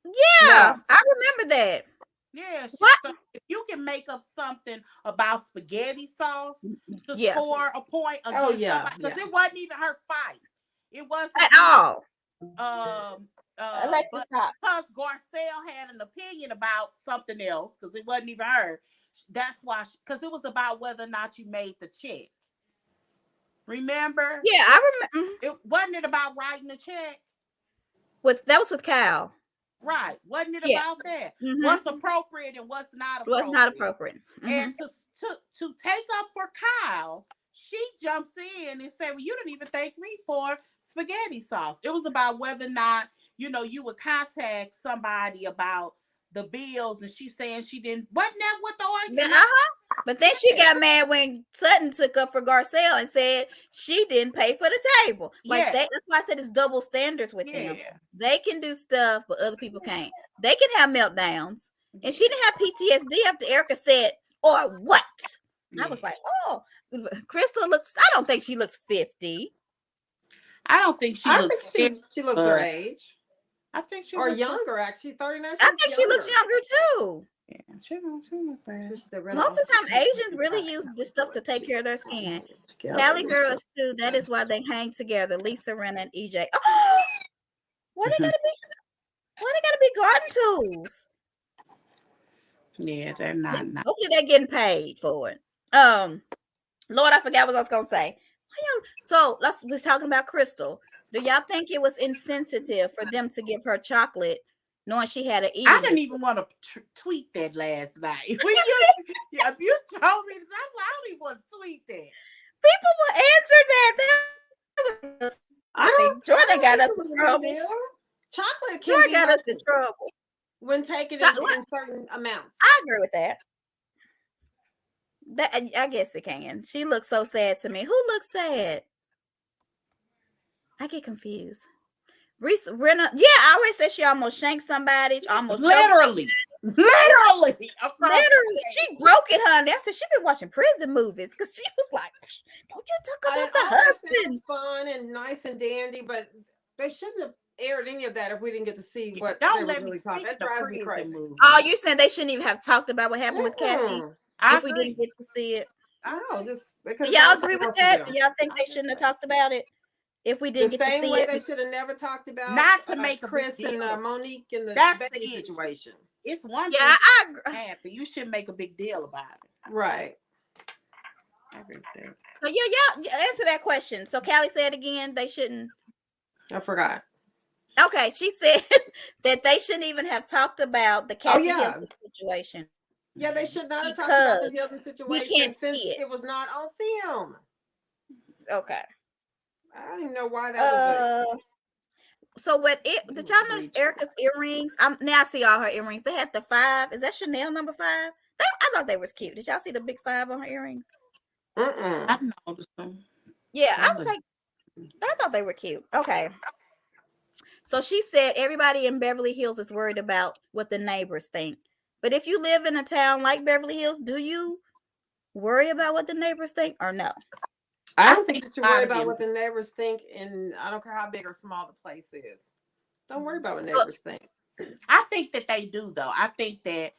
Yeah, no. I remember that. Yeah, so if you can make up something about spaghetti sauce to score a point against somebody, because it wasn't even her fight. It wasn't at all. But because Garcelle had an opinion about something else, because it wasn't even her. That's why, because it was about whether or not you made the check. Remember? Yeah, I remember. It wasn't it about writing the check. That was with Cal. Right. Wasn't it about that? Mm-hmm. What's appropriate and what's not appropriate? What's not appropriate. Mm-hmm. And to take up for Kyle, she jumps in and said, well, you didn't even thank me for spaghetti sauce. It was about whether or not, you would contact somebody about the bills, and she's saying she didn't. Wasn't that what the argument? But then she got mad when Sutton took up for Garcelle and said she didn't pay for the table. Like that's why I said it's double standards with them. They can do stuff, but other people can't. They can have meltdowns, and she didn't have PTSD after Erica said, "Or what?" I was like, "Oh, Crystal looks." I don't think she looks 50. I don't think she looks. She looks her age. I think she looks younger, actually 39. I think she looks younger too. Yeah, she looks bad. Most of the time, Asians really use this stuff to take care of their skin. Cali girls too. That is why they hang together. Lisa, Ren, and EJ. Oh, why they gotta be? Why they gotta be garden tools? Yeah, they're not. Hopefully, they're getting paid for it. Lord, I forgot what I was gonna say. So we're talking about Crystal. Do y'all think it was insensitive for them to give her chocolate, knowing she had an eating? I didn't even want to tweet that last night. If you told me this, I don't even want to tweet that. People will answer that. I don't. Jordan got us in trouble. Chocolate. Jordan got us in trouble when taken in certain amounts. I agree with that. I guess it can. She looks so sad to me. Who looks sad? I get confused. Renna, I always said she almost shanked somebody. Almost literally. She broke it, honey. I said she been watching prison movies because she was like, "Don't you talk about the husband?" It's fun and nice and dandy, but they shouldn't have aired any of that if we didn't get to see what Don't they were let me really see talking. That the drives me prison crazy. movie. Oh, you said they shouldn't even have talked about what happened with Kathy I if we agree. didn't get to see it. No, just they could Do have y'all found agree something with else to that? do. Do y'all think they shouldn't have talked about it if we The didn't get to same see way it? they should have never talked about Not to make a Chris big deal. and Monique in the That's the baby issue. situation. It's one Yeah, thing I agree. to happen. You shouldn't make a big deal about it. Right. I agree with that. So yeah, answer that question. So Callie said again, they shouldn't. I forgot. Okay, she said that they shouldn't even have talked about the Kathy Hilton situation. Yeah, they should not have talked about the Because Hilton we situation can't since see it. it was not on film. Okay. I don't even know why that was. So did y'all notice Erica's earrings? Now I see all her earrings. They had the 5. Is that Chanel number 5? I thought they was cute. Did y'all see the big 5 on her earrings? I noticed them. Yeah, I was like, I thought they were cute. Okay. So she said everybody in Beverly Hills is worried about what the neighbors think. But if you live in a town like Beverly Hills, do you worry about what the neighbors think or no? I don't think you should worry about what the neighbors think, and I don't care how big or small the place is. Don't worry about what neighbors think. I think that they do, though. I think that,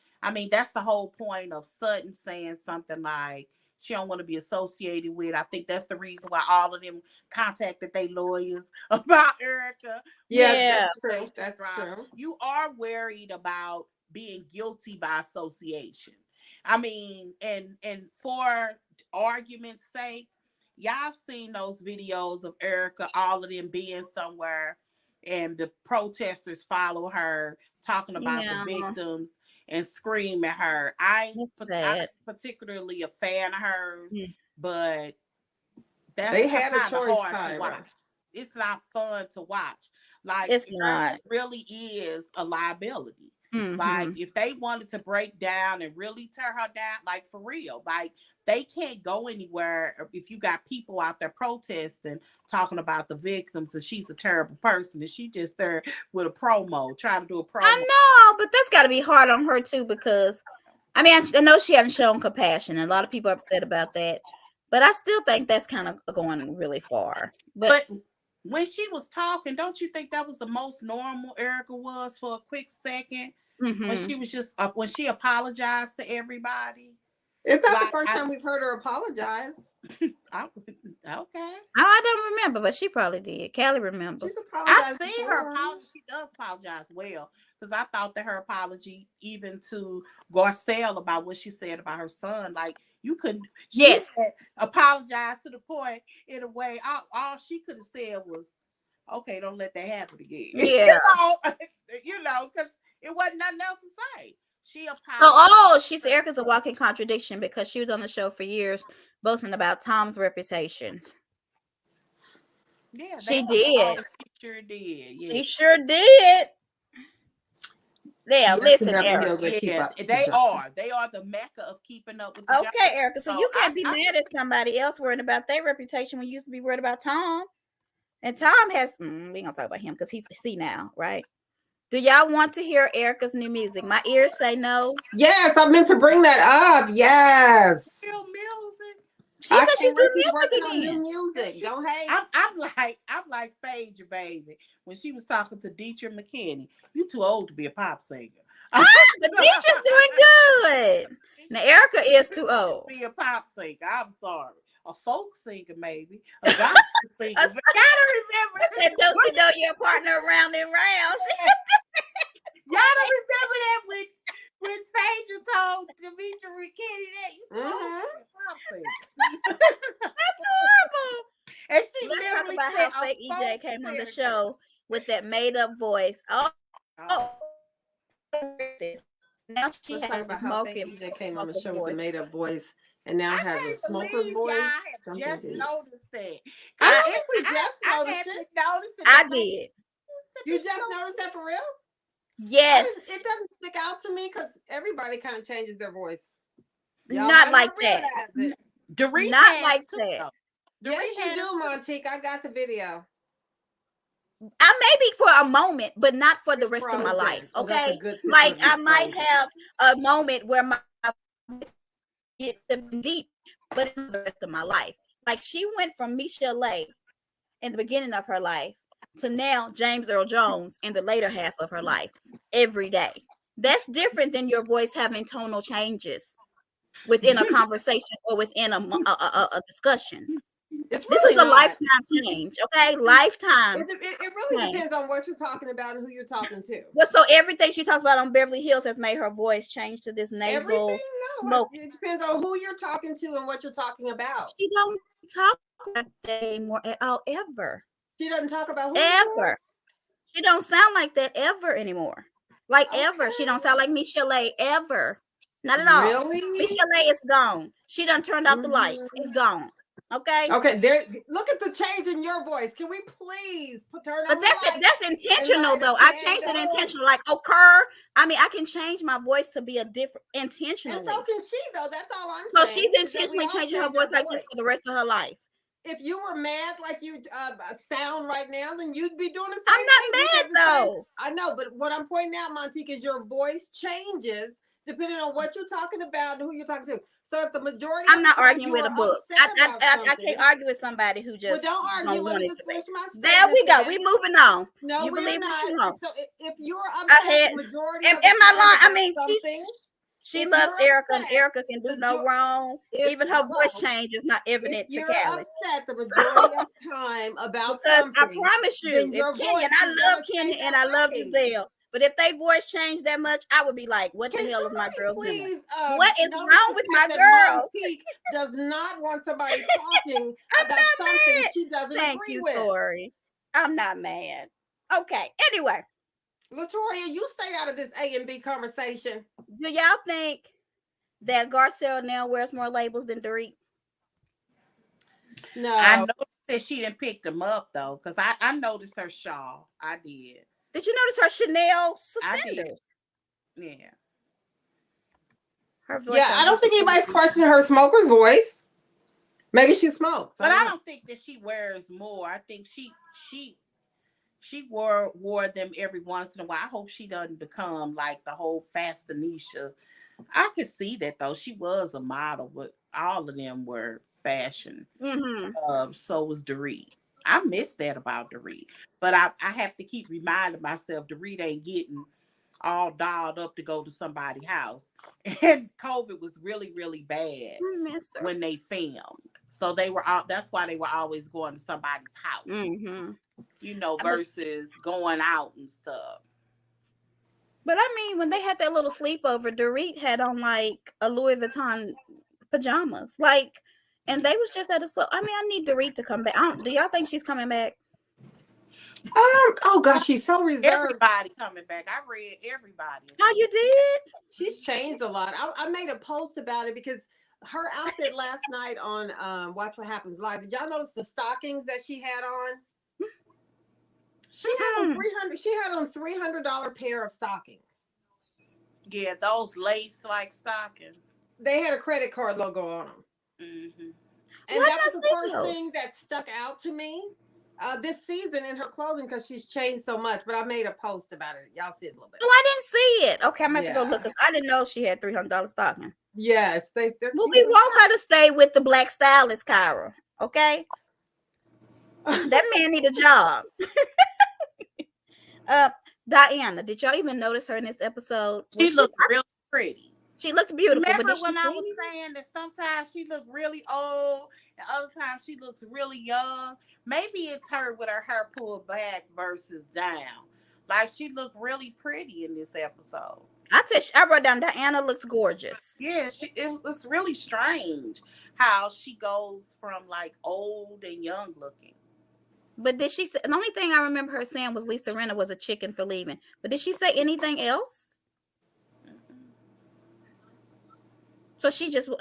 that's the whole point of Sutton saying something like she don't want to be associated with. I think that's the reason why all of them contacted their lawyers about Erica. Yeah, that's true. That's true. You are worried about being guilty by association. And for argument's sake, y'all seen those videos of Erica, all of them being somewhere, and the protesters follow her talking about the victims and scream at her. I'm particularly a fan of hers, but that's they had a choice, hard to watch. It's not fun to watch. Like, it's not. It really is a liability. Like, if they wanted to break down and really tear her down, like, for real, like, they can't go anywhere if you got people out there protesting, talking about the victims, and she's a terrible person, and she just there with a promo, trying to do a promo. I know, but that's got to be hard on her too, because I know she hadn't shown compassion, and a lot of people are upset about that. But I still think that's kind of going really far. But when she was talking, don't you think that was the most normal Erica was for a quick second? When she was just when she apologized to everybody. It's not the first time we've heard her apologize. Okay. I don't remember, but she probably did. Callie remembers. I've seen her apology. She does apologize well, because I thought that her apology, even to Garcelle about what she said about her son, like, you couldn't. She apologize to the point, in a way, all she could have said was, "Okay, don't let that happen again." Yeah. Because it wasn't nothing else to say. She apologized. She's Erica's a walking contradiction, because she was on the show for years boasting about Tom's reputation. Yeah, she did. She sure did. Yeah. She sure did. Yeah, listen, Erica. They are the mecca of keeping up with the okay, Erica. So you can't be mad at somebody else worrying about their reputation when you used to be worried about Tom. And Tom has, we ain't gonna talk about him because he's now, right? Do y'all want to hear Erica's new music? My ears say no. Yes, I meant to bring that up. Yes. Real music. She said she's doing music again. New music. Don't hate. I'm like Phaedra, baby. When she was talking to Dietrich McKinney, you too old to be a pop singer. But Dietrich's doing good. Now Erica is too old to be a pop singer. I'm sorry. A folk singer, maybe. A gospel singer. But gotta remember. Said, don't you know your partner round and round? Y'all don't remember that when Phaedra told Demetri McKinney that you told her pop singer. That's horrible. And she Let's literally talk about how fake EJ came on the show with that made up voice. Now she has the smoking. EJ came on the show with the made up voice. And now has a smoker's voice. I just noticed that. I don't think we just noticed it. I did. You just noticed that for real? Yes. It doesn't stick out to me because everybody kind of changes their voice. Not like that. Not like that. Yes, you do, Montique. I got the video. I maybe for a moment, but not for the rest of my life. Okay, like I might have a moment where my get deep, but in the rest of my life, like she went from Michelle in the beginning of her life to now James Earl Jones in the later half of her life every day. That's different than your voice having tonal changes within a conversation or within a discussion. It's This really is a not. lifetime change, okay? Lifetime. It really depends on what you're talking about and who you're talking to. Well, so everything she talks about on Beverly Hills has made her voice change to this nasal. Everything? No, it depends on who you're talking to and what you're talking about. She don't talk like that anymore at all, ever. She doesn't talk about who ever. anymore? She don't sound like that ever anymore. Like ever. She don't sound like Michelle ever. Not at all. Really? Michelle is gone. She done turned off the lights. It's gone. Okay. Okay. There. Look at the change in your voice. Can we please turn on the lights? But that's intentional though. I changed it intentional. Like occur. I mean, I can change my voice to be a different intentionally. And so can she though. That's all I'm so saying. So she's intentionally changing her voice like this for the rest of her life. If you were mad like you sound right now, then you'd be doing the same I'm not mad though. I know, but what I'm pointing out, Montique, is your voice changes depending on what you're talking about and who you're talking to. So if the majority, I'm not arguing with a book. I can't argue with somebody who just. Well, don't argue. Let me just finish my statement. There we go. We moving on. No, you believe not. You know. So if you're upset, the majority. Am I lying? I mean, she loves Erica, and Erica can do no wrong. Even her voice change is not evident to Callie. You're upset the majority of time about something. I promise you, if Kenyon, I love Kenyon and I love Giselle. But if they voice change that much, I would be like, what the hell is my girl doing? What is wrong with my girl? Does not want somebody talking about something she doesn't agree with. Tori. I'm not mad. Okay, anyway. Latoya, you stay out of this A and B conversation. Do y'all think that Garcelle now wears more labels than Dorit? No. I noticed that she didn't pick them up though, because I noticed her shawl. I did. Did you notice her Chanel suspenders? Yeah. Her voice. Yeah, I don't think anybody's questioning her smoker's voice. Maybe she smokes. But I don't think that she wears more. I think she wore them every once in a while. I hope she doesn't become like the whole Fastanisha. I could see that though. She was a model, but all of them were fashion. Mm-hmm. So was Dorit. I miss that about Dorit. But I have to keep reminding myself Dorit ain't getting all dolled up to go to somebody's house. And COVID was really, really bad when they filmed. So they were out. That's why they were always going to somebody's house. Mm-hmm. You know, versus going out and stuff. But I mean, when they had that little sleepover, Dorit had on like a Louis Vuitton pajamas. Like, and they was just at a I mean, I need Dorit to come back. Do y'all think she's coming back? Oh gosh, she's so reserved. Everybody coming back. I read everybody. Oh, you did? She's changed a lot. I made a post about it because her outfit last night on Watch What Happens Live. Did y'all notice the stockings that she had on? She had on $300. She had on $300 pair of stockings. Yeah, those lace-like stockings. They had a credit card logo on them. Mm-hmm. And that was the first thing that stuck out to me this season in her clothing because she's changed so much. But I made a post about it. Y'all see it a little bit. Oh, I didn't see it. Okay, I'm going to have to go look. I didn't know she had $300 stocking. Yes. Well, we want her to stay with the black stylist, Kyra. Okay? That man need a job. Diana, did y'all even notice her in this episode? She looked really pretty. She looked beautiful. Remember when I was saying that sometimes she looked really old and other times she looks really young? Maybe it's her with her hair pulled back versus down. Like she looked really pretty in this episode. I wrote down Diana looks gorgeous. Yeah, it was really strange how she goes from like old and young looking. But did she say, the only thing I remember her saying was Lisa Rinna was a chicken for leaving. But did she say anything else? So she just, okay.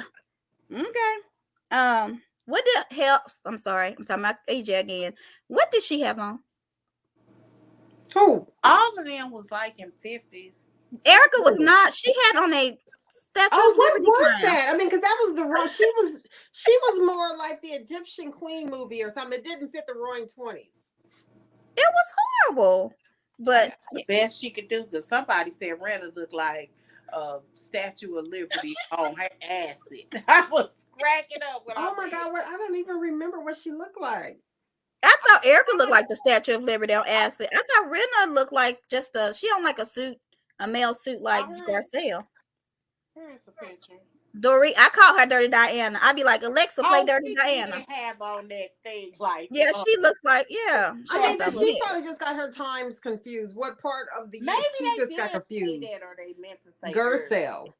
What did help? I'm sorry. I'm talking about AJ again. What did she have on? Who? All of them was like in 50s. Erica was not. She had on a statue. Oh, what was that? I mean, because that was the wrong. She was more like the Egyptian Queen movie or something. It didn't fit the Roaring 20s. It was horrible. But the best she could do, because somebody said Rena looked like a Statue of Liberty on her acid. I was cracking up. Oh my God! I don't even remember what she looked like. I thought Erica looked like the Statue of Liberty on acid. I thought Rena looked like just she on like a suit, a male suit like Garcelle. Here's the picture. Dory, I call her Dirty Diana. I'd be like, Alexa, play Dirty she Diana. Did have on that thing like yeah, she looks like I mean, she probably just got her times confused. What part of the maybe she just got confused? That or they meant to say Garcella.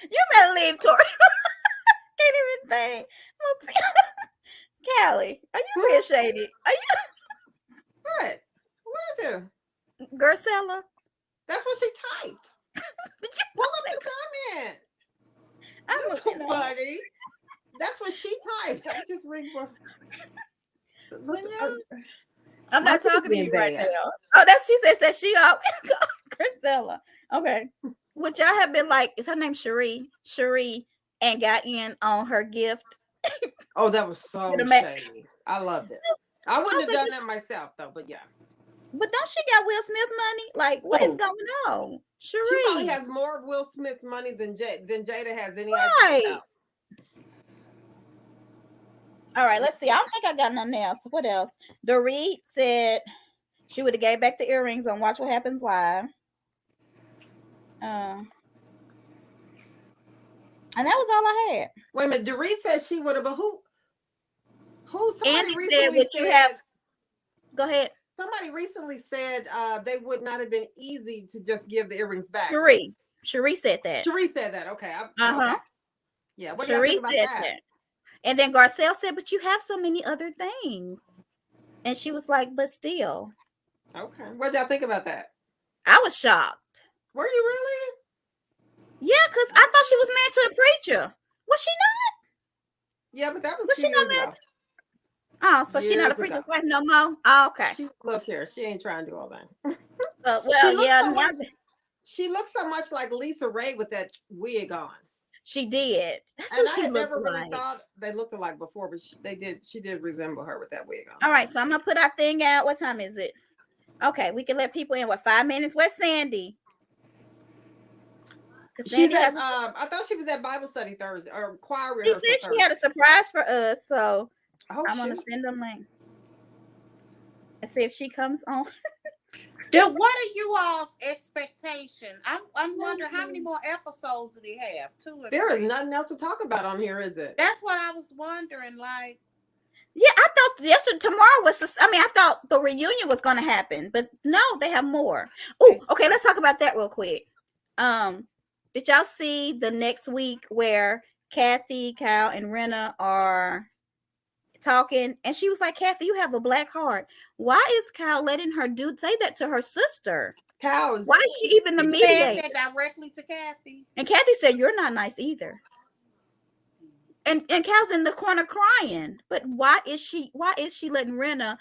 You better leave, Tori. Can't even think. Callie, are you being shady? Are you what? What I do? Garcella? That's what she typed. Pull up the comment. I'm so funny. That's what she typed. I just read what. I'm not talking to you right now. Oh, that's she says that she Garcella. Okay. Would y'all have been like, is her name Cherie? Cherie and got in on her gift. Oh, that was so shady. I loved it. I wouldn't have done that myself though, but yeah. But don't she got Will Smith money? Like, what is going on? Cherie. She probably has more of Will Smith's money than Jada has any idea. All right, let's see. I don't think I got nothing else. What else? Dorit said she would have gave back the earrings on Watch What Happens Live. And that was all I had. Wait a minute. Dorit said she would have, but who? Somebody Andy recently said, go ahead. Somebody recently said they would not have been easy to just give the earrings back. Cherie said that. Cherie said that. Okay. Okay. Yeah. What do you think about that? And then Garcelle said, but you have so many other things. And she was like, but still. Okay. What did y'all think about that? I was shocked. Were you really? Yeah, because I thought she was married to a preacher. Was she not? Yeah, but that was 2 years ago. Oh, so she's not a preacher's wife no more? Oh, okay. Look here. She ain't trying to do all that. Well, she looks so much like Lisa Ray with that wig on. She did. That's what she looks like. I never really thought they looked alike before, but she did resemble her with that wig on. All right, so I'm gonna put our thing out. What time is it? Okay, we can let people in. 5 minutes? Where's Sandy? She's at, I thought she was at Bible study Thursday or choir rehearsal. She said she had a surprise for us, so I'm gonna send a link and see if she comes on. Then what are you all's expectation? I'm wondering how many more episodes do they have? 2 or 3? There is nothing else to talk about on here, is it? That's what I was wondering. Like, yeah, I thought tomorrow was. I thought the reunion was going to happen, but no, they have more. Oh, okay. Let's talk about that real quick. Did y'all see the next week where Kathy, Kyle, and Rena are talking, and she was like, Kathy, you have a black heart. Why is Kyle letting her say that to her sister? Why is she even the mediator? Said that directly to Kathy. And Kathy said, you're not nice either. And Kyle's in the corner crying. But why is she letting Rena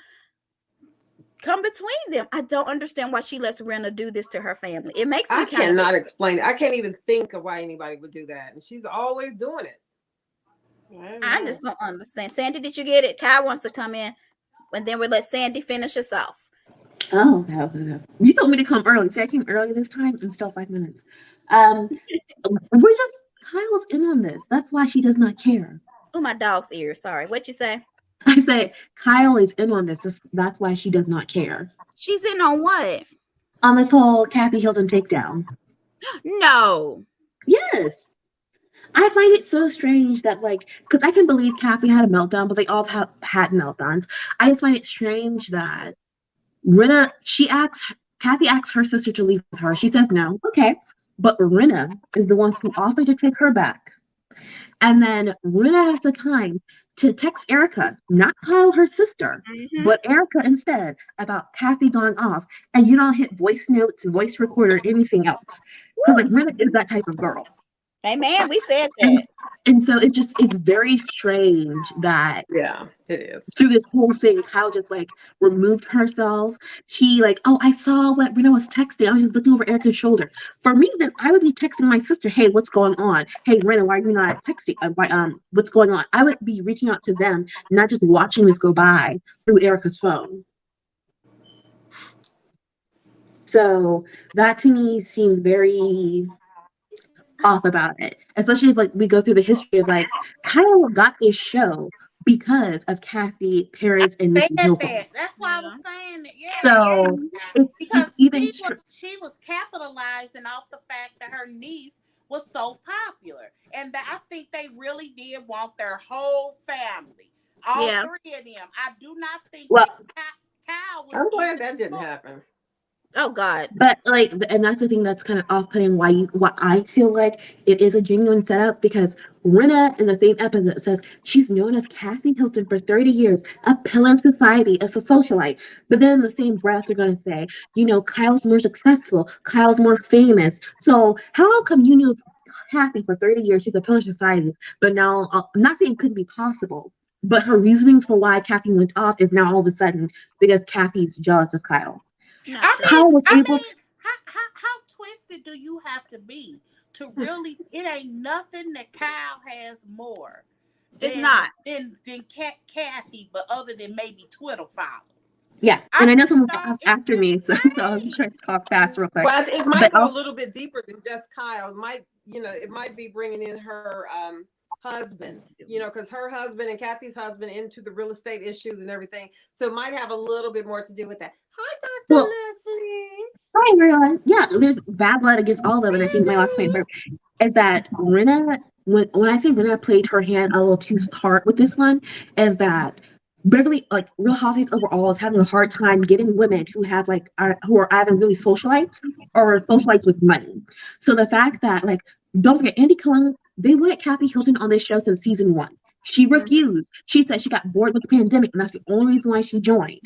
come between them? I don't understand why she lets Rena do this to her family. It makes me cannot explain it. I can't even think of why anybody would do that. And she's always doing it. I just don't understand. Sandy, did you get it? Kyle wants to come in, and then we'll let Sandy finish us off. Oh, okay. You told me to come early. See, I came early this time and still 5 minutes. Kyle's in on this. That's why she does not care. Oh, my dog's ear. Sorry. What'd you say? I said Kyle is in on this. That's why she does not care. She's in on what? On this whole Kathy Hilton takedown. No. Yes. I find it so strange that, because I can believe Kathy had a meltdown, but they all had meltdowns. I just find it strange that Kathy asks her sister to leave with her. She says no. Okay. But Rena is the one who offered to take her back. And then Rena has the time to text Erica, not Kyle, her sister, but Erica instead, about Kathy going off. And you don't hit voice notes, voice recorder, anything else. Because Rena is that type of girl. Hey man, we said that. And so it's very strange that it is. Through this whole thing, Kyle just removed herself. She I saw what Rena was texting. I was just looking over Erica's shoulder. For me, then I would be texting my sister, hey, what's going on? Hey, Rena, why are you not texting? What's going on? I would be reaching out to them, not just watching this go by through Erica's phone. So that to me seems very off about it, especially if like we go through the history of like Kyle got this show because of Kathy, Paris, and Nikki Said Hilton. that. That's why I was saying that. Yeah, So it's because even she was capitalizing off the fact that her niece was so popular, and that I think they really did want their whole family, all Yeah. three of them. I do not think well, that Kyle was. I'm glad that didn't happen. Oh God. but like, and that's the thing that's kind of off-putting. Why I feel like it is a genuine setup because Rinna in the same episode says she's known as Kathy Hilton for 30 years, a pillar of society, a socialite. But then in the same breath, they're gonna say, Kyle's more successful, Kyle's more famous. So how come you knew Kathy for 30 years? She's a pillar of society, but now I'm not saying it couldn't be possible. But her reasonings for why Kathy went off is now all of a sudden because Kathy's jealous of Kyle. Not true. Kyle was able to. How twisted do you have to be to really? It ain't nothing that Kyle has more. It's not. Than Kathy, but other than maybe Twitter followers. Yeah, and I know someone's after me, so I'll try to talk fast real quick. But it might go a little bit deeper than just Kyle. It might be bringing in her husband, because her husband and Kathy's husband into the real estate issues and everything. So it might have a little bit more to do with that. Hi, Dr. Leslie. Hi, everyone. Yeah, there's bad blood against all of them, and I think my last point is that Rinna, when I say Rinna played her hand a little too hard with this one, is that Beverly, like Real Housewives overall, is having a hard time getting women who have who are either really socialites or socialites with money. So the fact that don't forget Andy Cohen, they wanted Kathy Hilton on this show since season 1. She refused. She said she got bored with the pandemic, and that's the only reason why she joined.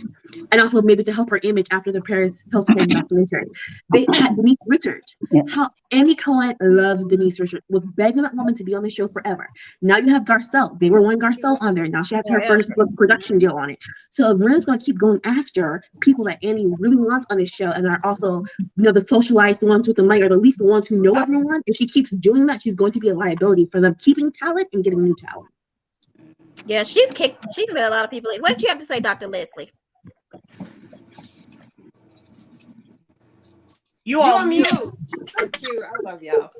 And also maybe to help her image after the Paris Hilton documentary. They had Denise Richards. How Andy Cohen loves Denise Richards, was begging that woman to be on the show forever. Now you have Garcelle. They were wanting Garcelle on there. Now she has her first production deal on it. So Ren's going to keep going after people that Andy really wants on this show, and are also, the socialized, the ones with the money, or at least the ones who know everyone. If she keeps doing that, she's going to be a liability for them keeping talent and getting new talent. Yeah, she's made a lot of people. What did you have to say, Dr. Leslie? You on mute. So cute. I love y'all.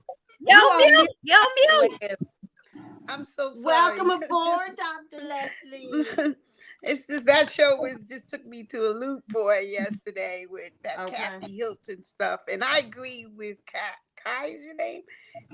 Yo mute. I'm so sorry. Welcome aboard, Dr. Leslie. It's just that show just took me to a loop for it yesterday with that Kathy Hilton stuff. And I agree with Kai, is your name?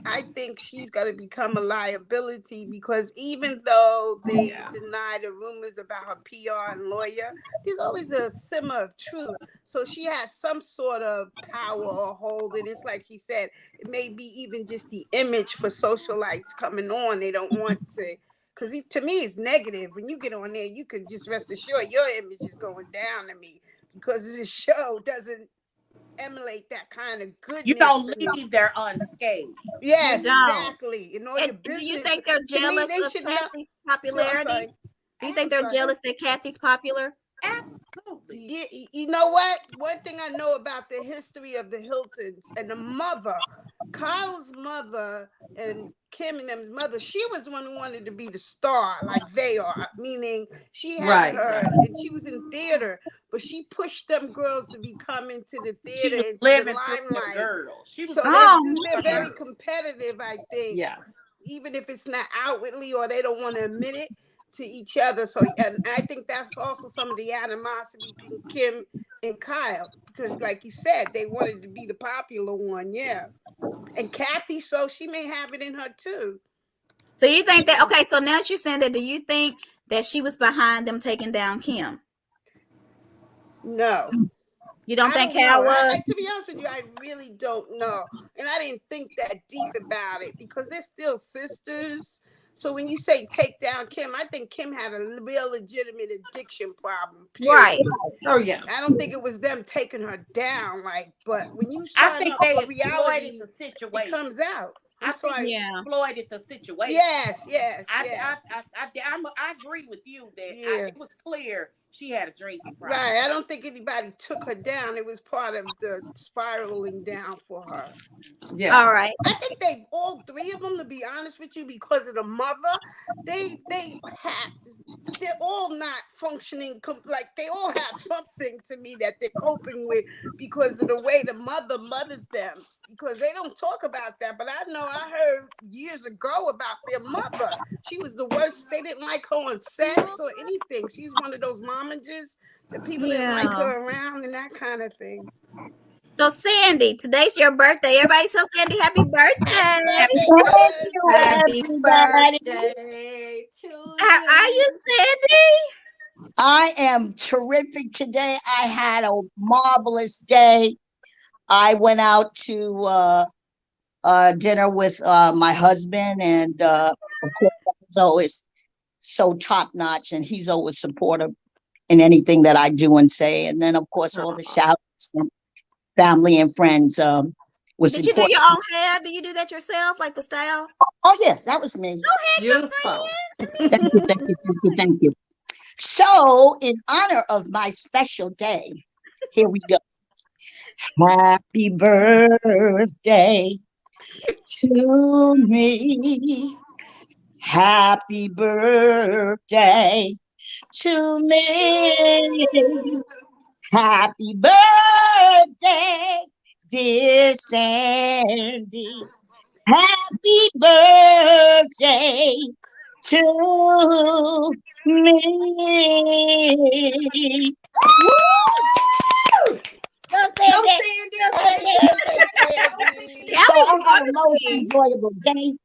I think she's going to become a liability because even though they deny the rumors about her PR and lawyer, there's always a simmer of truth. So she has some sort of power or hold. And it's like he said, it may be even just the image for socialites coming on. They don't want to. Because to me, it's negative. When you get on there, you can just rest assured your image is going down to me because the show doesn't emulate that kind of goodness. You don't leave there unscathed. Yes, exactly. In all your business. Do you think they're jealous of Kathy's popularity? Do you think they're jealous that Kathy's popular? Absolutely. You know what? One thing I know about the history of the Hiltons and the mother, Kyle's mother and Kim and them's mother, she was the one who wanted to be the star like they are, meaning she had her and she was in theater, but she pushed them girls to be coming to the theater and the limelight. They're very competitive, I think. Yeah. Even if it's not outwardly or they don't want to admit it to each other. So and I think that's also some of the animosity between Kim and Kyle, because like you said, they wanted to be the popular one. Yeah. And Kathy, so she may have it in her too. So you think that, okay, so now that you're saying that, do you think that she was behind them taking down Kim? No. You don't think Kyle was? To be honest with you, I really don't know. And I didn't think that deep about it because they're still sisters. So when you say take down Kim, I think Kim had a real legitimate addiction problem. Period. Right. Oh yeah. I don't think it was them taking her down. But when you I think they reality, the situation. It comes out. I think they exploited the situation. Yes. I agree with you that it was clear she had a drinking problem. Right. I don't think anybody took her down. It was part of the spiraling down for her. Yeah. All right. I think they all three of them, to be honest with you, because of the mother, they're all not functioning like they all have something to me that they're coping with because of the way the mother mothered them. Because they don't talk about that, but I know I heard years ago about their mother. She was the worst. They didn't like her on sets or anything. She's one of those momagers that people didn't like her around and that kind of thing. So Sandy, today's your birthday. Everybody tell Sandy happy birthday. Happy birthday to you. How are you, Sandy? I am terrific today. I had a marvelous day. I went out to dinner with my husband, and of course, he's always so top notch, and he's always supportive in anything that I do and say. And then, of course, all the shouts from family and friends was Did important. You do your own hair? Do you do that yourself, like the style? Oh yeah, that was me. Go ahead, girlfriend. Thank you. So, in honor of my special day, here we go. Happy birthday to me. Happy birthday to me. Happy birthday, dear Sandy. Happy birthday to me. I had a most enjoyable day,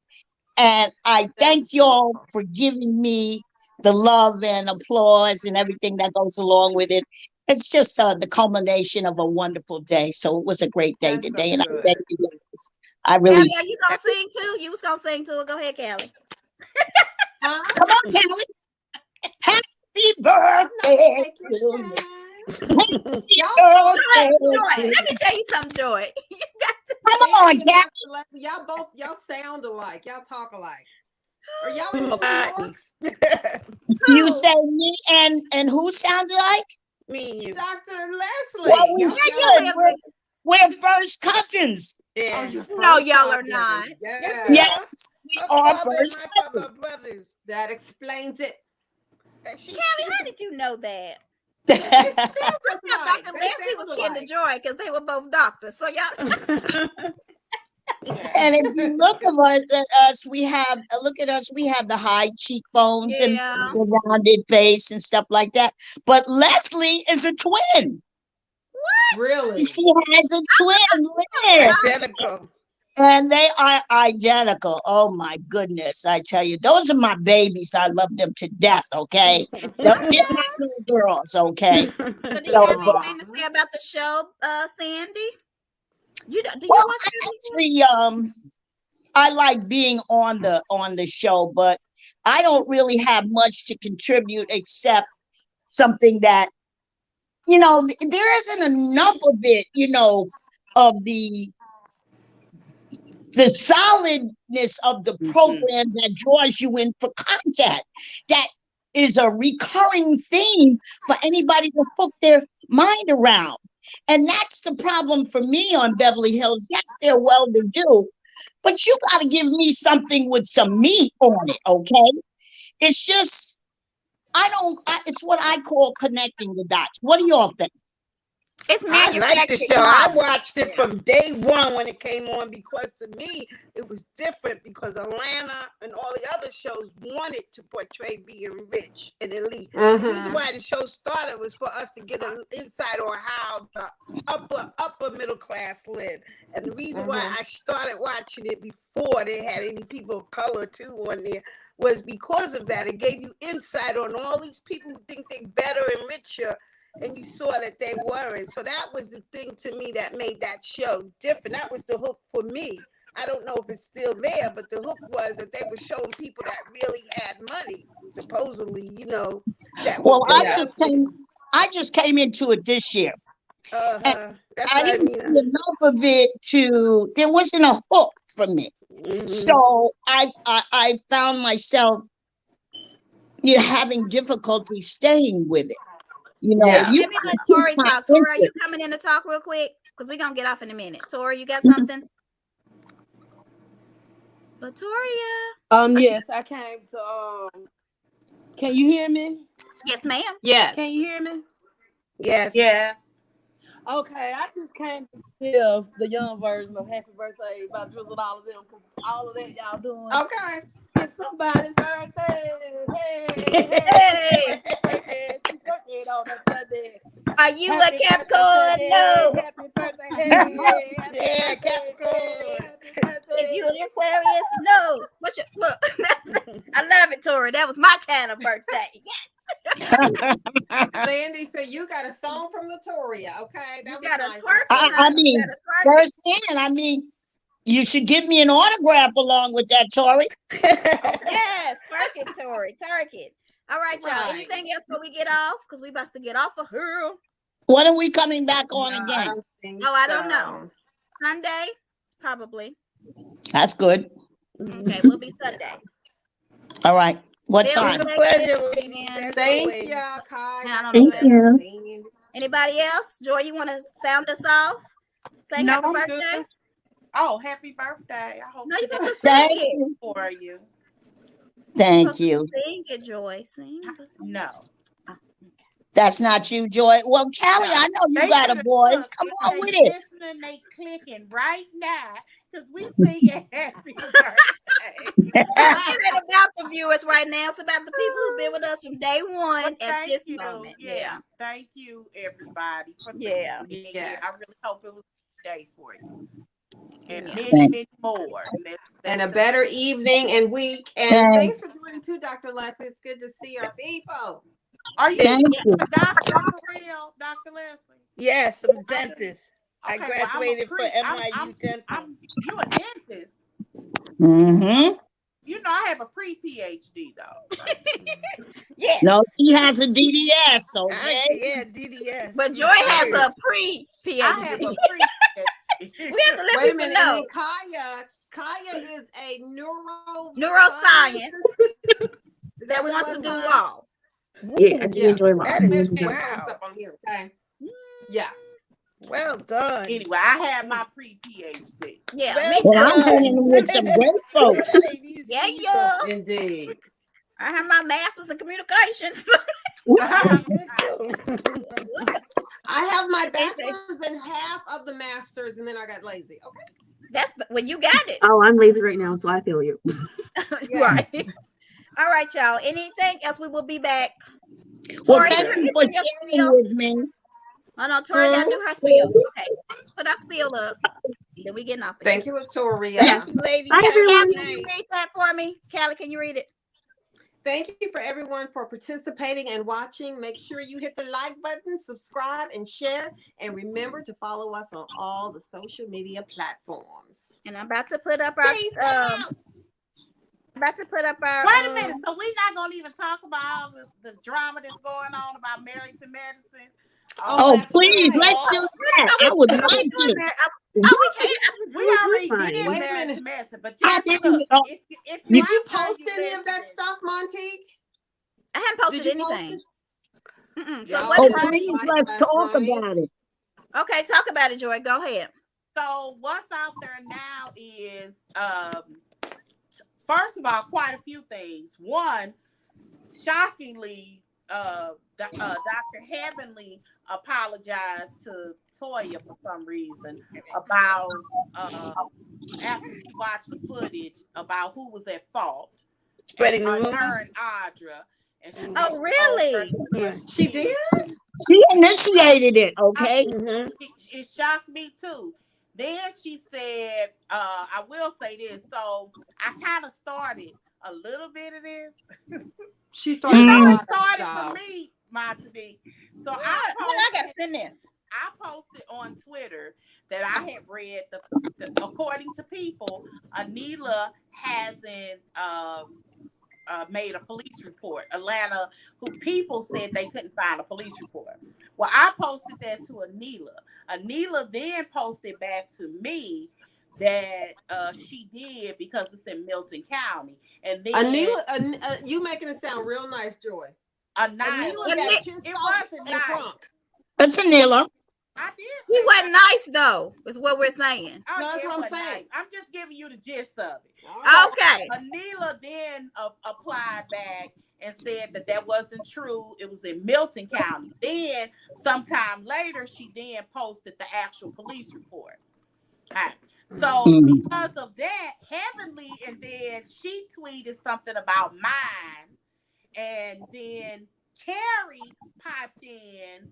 and I thank y'all for giving me the love and applause and everything that goes along with it. It's just the culmination of a wonderful day. So it was a great day today, and I thank you guys. I really. Callie, are you gonna sing too? You was gonna sing too. Go ahead, Callie. Come on, Callie. Happy birthday to me. Joy, let me tell you something, Joy. Come on, Jack. Y'all sound alike. Y'all talk alike. Are y'all You say me and who sounds like? Me. Dr. Leslie. Well, we're first cousins. Yeah. No, y'all are not. Yes, we are first brothers. That explains it. Callie, how did you know that? Dr. Leslie was kin to Joy because they were both doctors. So y'all. And if you look at us, we have the high cheekbones and the rounded face and stuff like that. But Leslie is a twin. What? Really? She has a twin. Identical. And they are identical. Oh my goodness. I tell you, those are my babies. I love them to death, okay? They're my little girls, okay? So do you have anything to say about the show, Sandy? I like being on the show, but I don't really have much to contribute except something that, there isn't enough of it, of the solidness of the program that draws you in for contact. That is a recurring theme for anybody to hook their mind around. And that's the problem for me on Beverly Hills. Yes, they're well-to-do, but you got to give me something with some meat on it, okay? It's just, it's what I call connecting the dots. What do y'all think? It's I like the show. I watched it from day one when it came on because to me it was different because Atlanta and all the other shows wanted to portray being rich and elite. The reason why the show started was for us to get an insight on how the upper middle class lived. And the reason why I started watching it before they had any people of color too on there was because of that. It gave you insight on all these people who think they're better and richer. And you saw that they weren't. So that was the thing to me that made that show different. That was the hook for me. I don't know if it's still there, but the hook was that they were showing people that really had money, supposedly, Well, I just came into it this year. I didn't see enough of it there wasn't a hook for me. So I found myself having difficulty staying with it. You know, Yeah. you Let me let keep Tori my talk. Tori, are you interest. coming in to talk real quick? Because we're going to get off in a minute. Tori, you got something? Latoria. Yes, I came to can you hear me? Yes, ma'am. Yeah. Can you hear me? Yes. Yes. Okay, I just came to give the young version of Happy Birthday by Drizzle and all of them because all of that y'all doing. Okay. It's somebody's birthday. Hey, Hey. she turkey on a Sunday. Are you Happy a Capricorn? birthday, No. happy birthday, hey, happy Yeah, birthday, Capricorn. happy birthday. If you an Aquarius? No. What's your look? I love it, Tori. That was my kind of birthday. Yes. Sandy, so you got a song from Latoria, okay? You That got a was nice. twerking. I honey. You mean, got a twerking. firsthand, I mean, you should give me an autograph along with that, Tori. Yes, twerking, Tori. Twerking. All right, y'all. Right. Anything else before we get off? Because we about to get off of here. When are we coming back on No, I again? don't think Oh, I don't so. know. Sunday? Probably. That's good. Okay, we'll be Sunday. All right. What Bill, It was time? a take pleasure, this ladies. weekend. As Thank always. you, Kai. I don't Thank know. you. Anybody else? Joy, you want to sound us off? Say No, happy I'm birthday. good. Oh, happy birthday. I hope No, you today supposed to Thank sing it. you. for you. Thank you. Sing it, Joy. Sing it. No. Oh, okay. That's not you, Joy. Well, Callie, No. I know you They got a better voice. look Come if on they with it. listening, they clicking right now because we singing happy birthday. It ain't about the viewers right now. It's about the people who've been with us from day one Well, at thank this you. moment. Yeah. Thank you, everybody, for Yeah. listening. Yes. I really hope it was a day for you. And Yeah. many, Thank- many more. And a That's better evening and week. And Thanks. thanks for joining too, Dr. Leslie. It's good to see our people. Are you Thank you. a doctor for real, Dr. Leslie? Yes, I'm a dentist. I Okay, graduated from NYU dental. You a dentist. Mm-hmm. You know, I have a pre-PhD though. Yes. No, she has a DDS, okay? Yeah, DDS. But Joy has a I pre-PhD. have a pre-PhD. We have to let Wait a people minute. know. And then Kaya is a Neuroscience. Is That what wants it to was, do Kaya? law. Yeah, I do Yeah. enjoy law. That is Education wow. comes up on here, okay? Yeah. Well done. Anyway, I have my pre-PhD. Yeah, Well me Well, I'm too. hanging with some great folks. Ladies, Yeah, people. yeah. Indeed. I have my master's in communications. I have my bachelor's and half of the master's, and then I got lazy. Okay. Well, you got it. Oh, I'm lazy right now, so I feel you. Right. All right, y'all. Anything else? We will be back. Well, Tori, thank you you for your sharing spiel? with me. Oh no, Tori gotta do her spiel. Okay, put our spiel up. Then we getting off. Thank you, Latoria. Thank you, ladies. Bye, Have a everyone. good Callie, can you night. read that for me? Callie, can you read it? Thank you for everyone for participating and watching. Make sure you hit the like button, subscribe, and share. And remember to follow us on all the social media platforms. And I'm about to put up our Peace out. Wait a minute. So we're not gonna even talk about all the drama that's going on about Married to Medicine. Oh, that's please, right. let's do that. I would like to. Oh, we can. We already fine. did Wait a Married minute. to Medicine, but I just didn't look, know. if Did you last time post any of that listened- stuff, Montique? I haven't posted Did you post anything. So Y'all what Oh, is did it? please, like let's last talk night. about it. Okay, talk about it, Joy. Go ahead. So what's out there now is first of all, quite a few things. One, shockingly, Dr. Heavenly apologized to Toya for some reason about after she watched the footage about who was at fault. Spreading the Her rumors. and Audra. And she Oh, said, really? Yes, She did? She initiated it, okay? Mm-hmm. It shocked me too. Then she said, I will say this. So I kind of started a little bit of this. She You started. know, Mm. it started for me, Monty. So I gotta send this. I posted on Twitter that I had read according to people, Anila hasn't made a police report. Atlanta, who people said they couldn't find a police report. Well, I posted that to Anila. Anila then posted back to me that she did because it's in Milton County. And then Anila, you making it sound real nice, Joy. Anila. Anila got pissed It off wasn't and nice. crunk. That's Anila. I did. He wasn't nice though. Is what we're saying. Oh, No, that's yeah, what I'm it wasn't saying. nice. I'm just giving you the gist of it. Okay. Anila then applied back and said that wasn't true. It was in Milton County. Then, sometime later, she then posted the actual police report. All right. So, because of that, Heavenly, and then she tweeted something about mine, and then Carrie piped in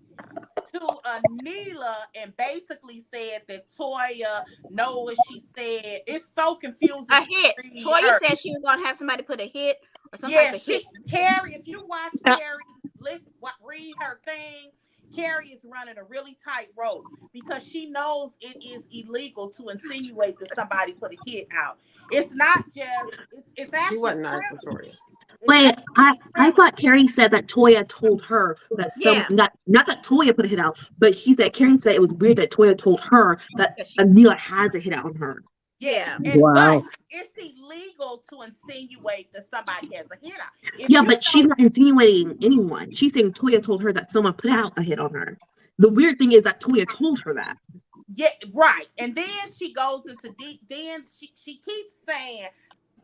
to Anila and basically said that Toya know what she said. It's so confusing. A hit. Toya said she was gonna have somebody put a hit or something. Yeah, Carrie, if you watch Carrie's read her thing, Carrie is running a really tight rope because she knows it is illegal to insinuate that somebody put a hit out. It's not just it's actually She wasn't nice, Victoria. Wait, I thought Carrie said that Toya told her that not that Toya put a hit out, but she said Carrie said it was weird that Toya told her that Anila has a hit out on her. Yeah. Wow. But it's illegal to insinuate that somebody has a hit out. But she's not insinuating anyone. She's saying Toya told her that someone put out a hit on her. The weird thing is that Toya told her that. Yeah, right. And then she goes into then she keeps saying,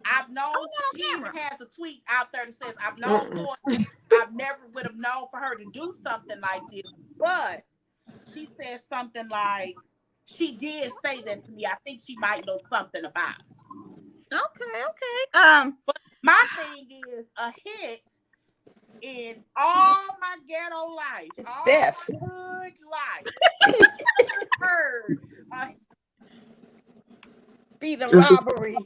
I've known, she has a tweet out there that says, I've known Toya, I've never would have known for her to do something like this. But she says something like, she did say that to me. I think she might know something about it. Okay. But my thing is a hit in all my ghetto life, It's all death. my hood life. Heard Be the robbery.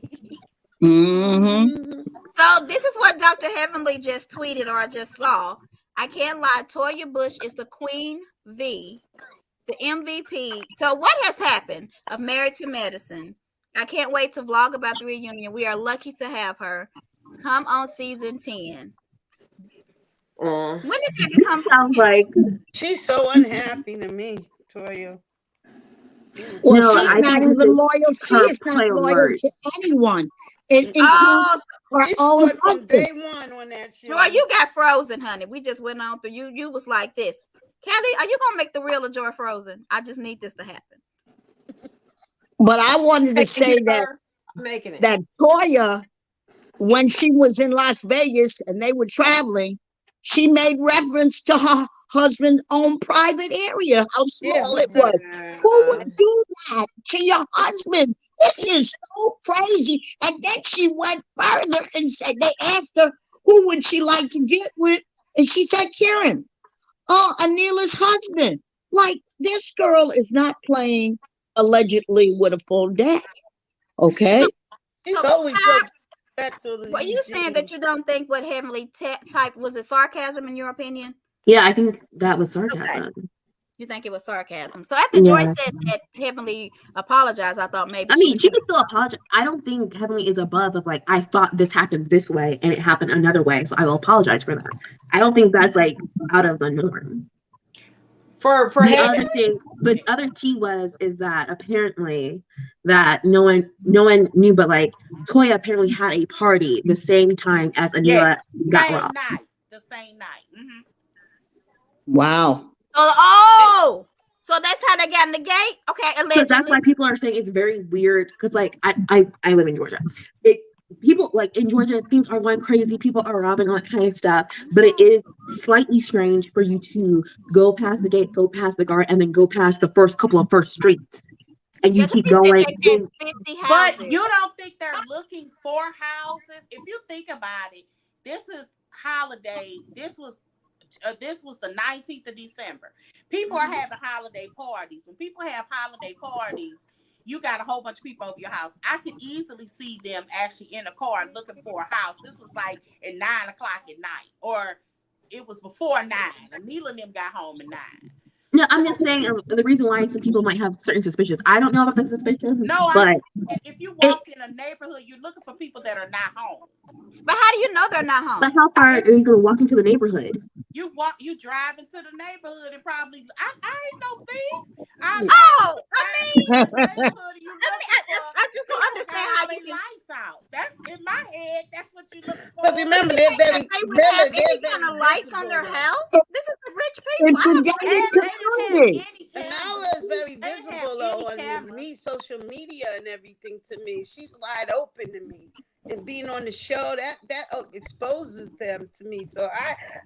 So this is what Dr. Heavenly just tweeted or I just saw. I can't lie. Toya Bush is the Queen V, the MVP. So what has happened of Married to Medicine? I can't wait to vlog about the reunion. We are lucky to have her. Come on season 10. When did that become? Sounds like She's so unhappy to me, Toya. Well, No, she's I not think even loyal. She her is not play on loyal words. to anyone, including Oh, her She own scored from husband. day one on that show. Joy, you got frozen, honey. We just went on through. You was like this. Kelly, are you gonna make the real of Joy frozen? I just need this to happen. But I wanted to say that Toya, when she was in Las Vegas and they were traveling, she made reference to her husband's own private area, how small it was. Who would do that to your husband? This is so crazy. And then she went further and said, they asked her, who would she like to get with? And she said, Kieran. Oh, Anila's husband. Like, this girl is not playing allegedly with a full deck. Okay? She's always so respectful. Well, you saying that you don't think what Heavenly type was it sarcasm in your opinion? Yeah, I think that was sarcasm. Okay. You think it was sarcasm. So after Joy said that Heavenly apologized, I thought maybe she could still apologize. I don't think Heavenly is above of like, I thought this happened this way and it happened another way, so I will apologize for that. I don't think that's like out of the norm. For the other tea is that apparently that no one knew, but like Toya apparently had a party the same time as Anila got robbed. The same night. Mm-hmm. Wow. So that's how they got in the gate? Okay, allegedly. So that's why people are saying it's very weird because like I live in Georgia. People like in Georgia, things are going crazy. People are robbing, all that kind of stuff. But it is slightly strange for you to go past the gate, go past the guard, and then go past the first couple of first streets. And you keep going. But you don't think they're looking for houses? If you think about it, this is holiday. This was the 19th of December. People are having holiday parties. When people have holiday parties, you got a whole bunch of people over your house. I could easily see them actually in a car looking for a house. This was like at 9:00 at night, or it was before 9. Anila and them got home at 9. No, I'm just saying the reason why some people might have certain suspicions. I don't know about the suspicions. No, but if you walk in a neighborhood, you're looking for people that are not home. But how do you know they're not home? But how far are you going to walk into the neighborhood? You drive into the neighborhood and probably I ain't no thief. I just don't understand how you lights out. That's in my head. did. That's what you look for. But remember, they're very, they would have they're any very kind of lights on their visible, house. though. This is the rich people. It's I a have gated And they didn't have community. any And cameras. Nala is very They didn't have visible though any on me, cameras. social media and everything to me. She's wide open to me. And being on the show, that exposes them to me. So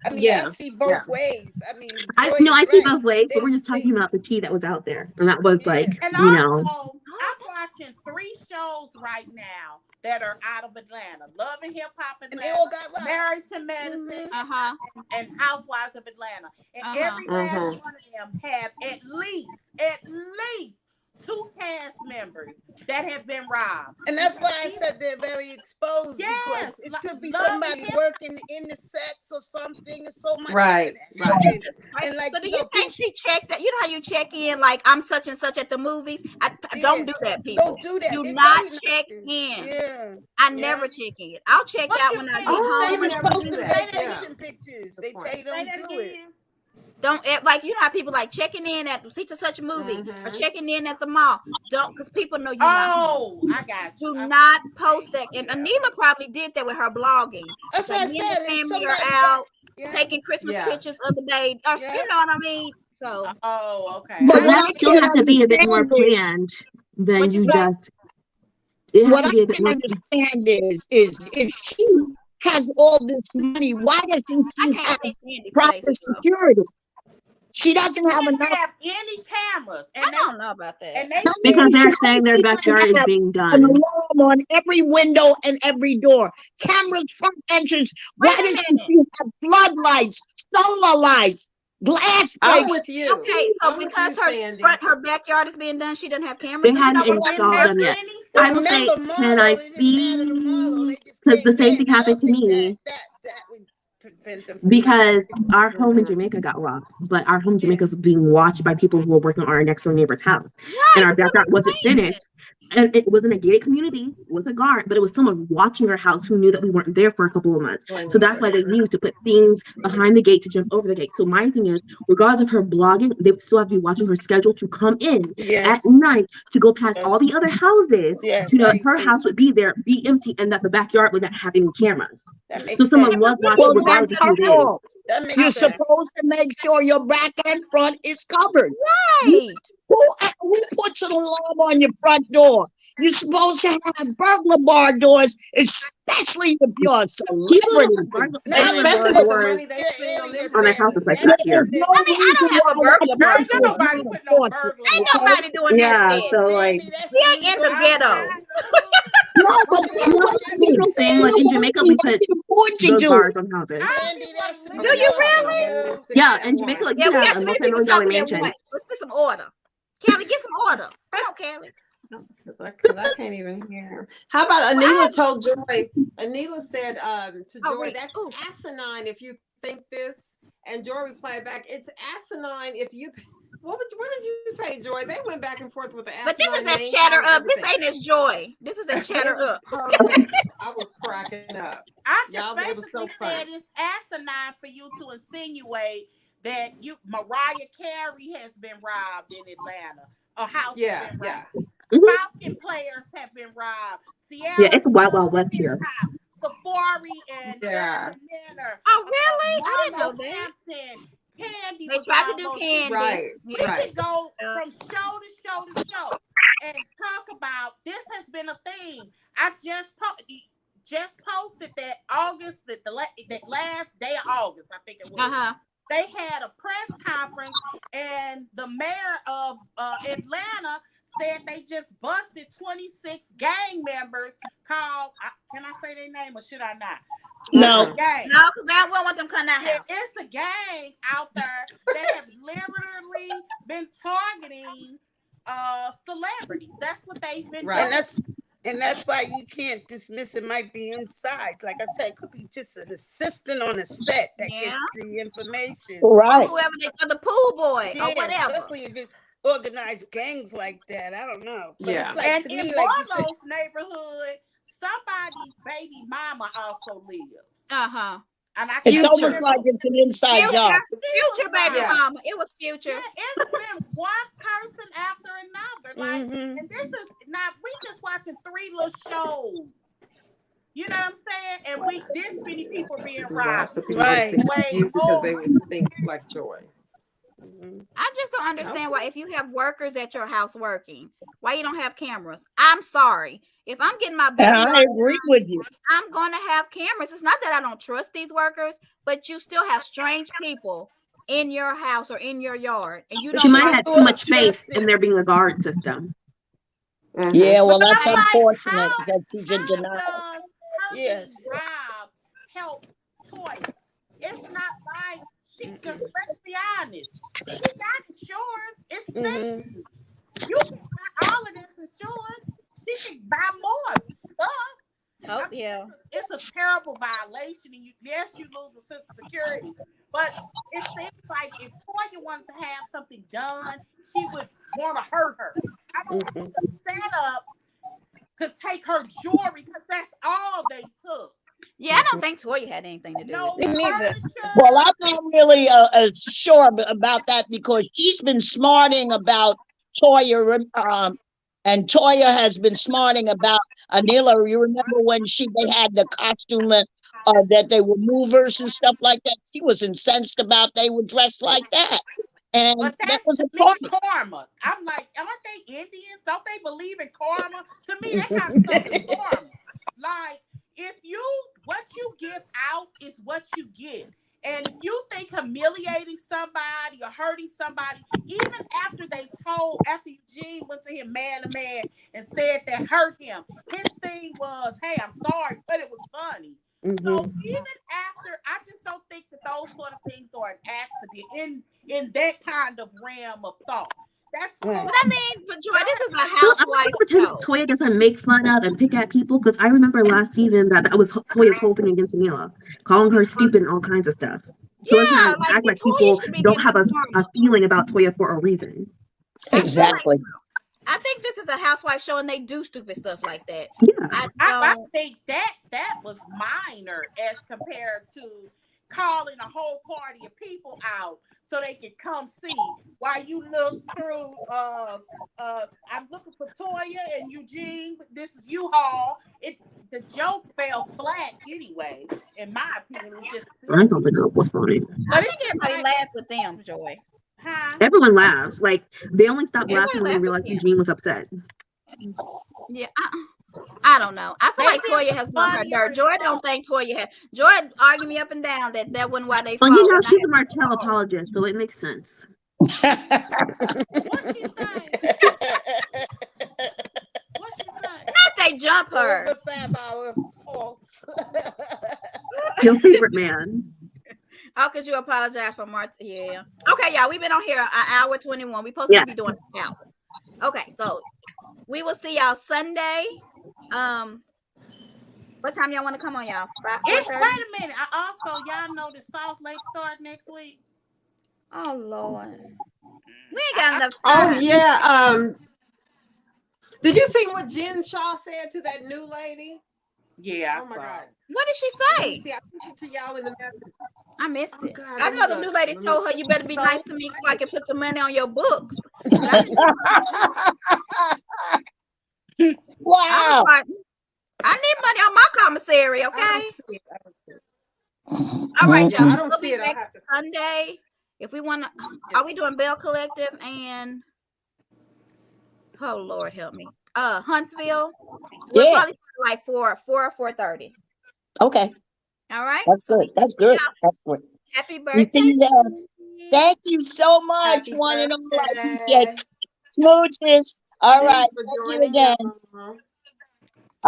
I mean, I see both ways. I mean, I Joy no, is I see right. both ways, but They we're just stay, talking about the tea that was out there, and that was yeah. like, And you know, also, I'm watching 3 shows right now that are out of Atlanta: Love and Hip Hop And they all Atlanta, got robbed. Married to Medicine, Uh-huh. and Housewives of Atlanta. And every last one of them have at least 2 cast members that have been robbed. And that's why I said they're very exposed, Yes, because it could be Love and somebody Hip working in the sets or something, and so much Right, could happen. And like, So do you you know, think she checked that? You know how you check in, like I'm such and such at the movies? Don't do that, people. don't do that. Do They not tell you check to. in. Yeah. I never check in. I'll check What out you when I mean? get home. Even never post do the that. vacation pictures. They tell you don't do it. Don't like, you know how people like checking in at such and such a movie or checking in at the mall. Don't, because people know you're not home. Oh, I got you. Do not post that. And Anila probably did that with her blogging. That's what I Me and said. the If family are somebody out got, taking Christmas Yeah. pictures of the baby. Or, Yeah. You know what I mean? So Oh, okay. But but what that I still can't has to be a bit more understand is, planned than what you you say? just. It has what to I be a bit can more. understand is if she has all this money, why doesn't I she can't have see Sandy's proper face, bro. security? She doesn't have Didn't enough. have any cameras, I don't know about that. and they Because said they're saying their backyard is have being an done. alarm on every window and every door. Cameras, front entrance. Why Wait a doesn't minute. she have floodlights, solar lights, glass I'm breaks? with you. Okay, so I'm with because you, Sandy. her backyard is being done, she doesn't have cameras. They Does it hadn't not work like installed that? them yet. any But I will say, remember, can Marlo, I they just mad at Marlo. They speak? just Because the came same in. thing I happened don't to think me. that would prevent them from Because our home in Jamaica got robbed, but our home in Jamaica was being watched by people who were working on our next door neighbor's house, and Right, our that's what backyard I'm wasn't saying. finished, and it wasn't a gated community with a guard, but it was someone watching our house who knew that we weren't there for a couple of months. So that's why they used to put things behind the gate to jump over the gate. So my thing is, regardless of her blogging, they would still have to be watching her schedule to come in at night to go past all the other houses to know that her house would be there, be empty, and that the backyard would not have any cameras. That makes So someone sense. was watching Well, regardless that's of who her it is. fault. That makes You're sense. supposed to make sure your back and front is covered. Right. Who puts an alarm on your front door? You're supposed to have burglar bar doors, especially if you're a celebrity. Especially with the money they spend on them On their houses like There that here. is no I mean, I don't have a burglar bar Ain't door. nobody put no burglar. Ain't nobody doing that Yeah, shit. so like, We ain't in the ghetto. No, but it's a beautiful thing. Like in Jamaica, we put those bars on houses. Do you really? Yeah, in Jamaica, like Yeah, you we can got have a too many people multi-million-dollar talking at mansion. once. Let's get some order. Kelly, get some order. Come on, Kelly. Because I can't even hear. How about Anila told Joy? Anila said to Joy, that's asinine if you think this. And Joy replied back, it's asinine if you. What did you say, Joy? They went back and forth with the asinine. But this is as chatter up. This ain't as joy. This is as chatter up. I was cracking up. I Y'all, just it was so basically said it's asinine for you to insinuate that Mariah Carey has been robbed in Atlanta. A house has been robbed. Falcon players have been robbed. Sierra Yeah, it's Wild Wild West here. Safari and Erica Manor. Oh, really? I didn't know that. Hampton. Candy They was tried to do almost Candy. Right. We could go from show to show to show and talk about this has been a thing. I just posted that August, that last day of August, I think it was. They had a press conference, and the mayor of Atlanta said they just busted 26 gang members called. Can I say their name or should I not? No. No, because I won't want them coming out house. It's a gang out there that have literally been targeting celebrities. That's what they've been doing. And that's why you can't dismiss it might be inside. Like I said, it could be just an assistant on a set that gets the information. Right. Or whoever the pool boy or whatever. Especially if it's organized gangs like that. I don't know. But it's like, and to in me, like you said, Marlo's neighborhood, somebody's baby mama also lives. And it's almost like it's an inside job. Future baby mama. It was Future. Yeah, it's been one person after another. Like, and this is not, we just watching 3 little shows. You know what I'm saying? And this many people being Right. robbed. So people Right. think Way you because they more. would think like Joy. I just don't understand why, if you have workers at your house working, why you don't have cameras. I'm sorry. If I'm getting my And backyard I agree done, with you. I'm going to have cameras. It's not that I don't trust these workers, but you still have strange people in your house or in your yard, and you She don't might like. have too much faith in there being a guard system. Yeah, well, But that's I'm like, unfortunate that she's in how denial. does her Yes. being robbed help Toya? It's not like because let's be honest, she got insurance. It's things. You can buy all of this insurance. She can buy more stuff. Oh, yeah. It's a terrible violation, and yes, you lose a sense of security. But it seems like if Toya wanted to have something done, she would want to hurt her. I don't think the setup to take her jewelry because that's all they took. Yeah, I don't think Toya had anything to do No with it. Neither. furniture. Well, I'm not really sure about that because she's been smarting about Toya, and Toya has been smarting about Anila. You remember when they had the costume that they were movers and stuff like that? She was incensed about they were dressed like that. And But that that's was to a me party. karma. I'm like, aren't they Indians? Don't they believe in karma? To me, that kind of stuff is karma. Like, what you give out is what you get. And if you think humiliating somebody or hurting somebody, even after Eugene went to him man to man and said that hurt him, his thing was, hey, I'm sorry, but it was funny. So even after, I just don't think that those sort of things are an accident in that kind of realm of thought. That's cool. But I mean, but Joy, this is a Well, I'm housewife not gonna pretend show. Toya doesn't make fun of and pick at people because I remember last season that was Toya's whole thing against Anila, calling her stupid and all kinds of stuff. So let's Yeah, not like act like Toya people should be don't getting have some a karma. feeling about Toya for a reason. Exactly. I think this is a housewife show, and they do stupid stuff like that. Yeah. I think that was minor as compared to calling a whole party of people out so they could come see while you look through I'm looking for Toya and Eugene. This is U-Haul. The joke fell flat anyway, in my opinion. It just I don't think it was funny. I think everybody laughed with them, Joy. Huh? Everyone laughs. Like they only stopped Everybody laughing when they laughed realized with Eugene was upset. Yeah, I don't know. I feel like Maybe Toya has done her funnier dirt. Joy don't think Toya had. Joy argued me up and down that wasn't why they fought. Well, you know, when I she's had a Martell apologist, so it makes sense. What's she saying? What's she saying? Not they jump her. Oversat our faults. Your favorite man. How could you apologize for Martha? Yeah. Okay, y'all. We've been on here an hour 21. We supposed to be doing an hour. Okay, so we will see y'all Sunday. What time y'all want to come on, y'all? Wait a minute. Y'all know the South Lake start next week. Oh Lord, we ain't got enough time. Oh yeah. Did you see what Jen Shaw said to that new lady? Yeah, oh my God. What did she say? See, I sent it to y'all in the message. I missed it. God, I know the new lady told her you better be nice to me so I can put some money on your books. Wow. I need money on my commissary, okay? All right, y'all. I don't We'll see be it. next Sunday. If we want to, are we doing Bell Collective and oh Lord help me, Huntsville? We'll probably like 4:30. Okay. All right. That's good. That's good. That's good. Happy birthday. Thank you so much. Happy one and all. birthday. Smooches. All right. For Thank you joining again. y'all.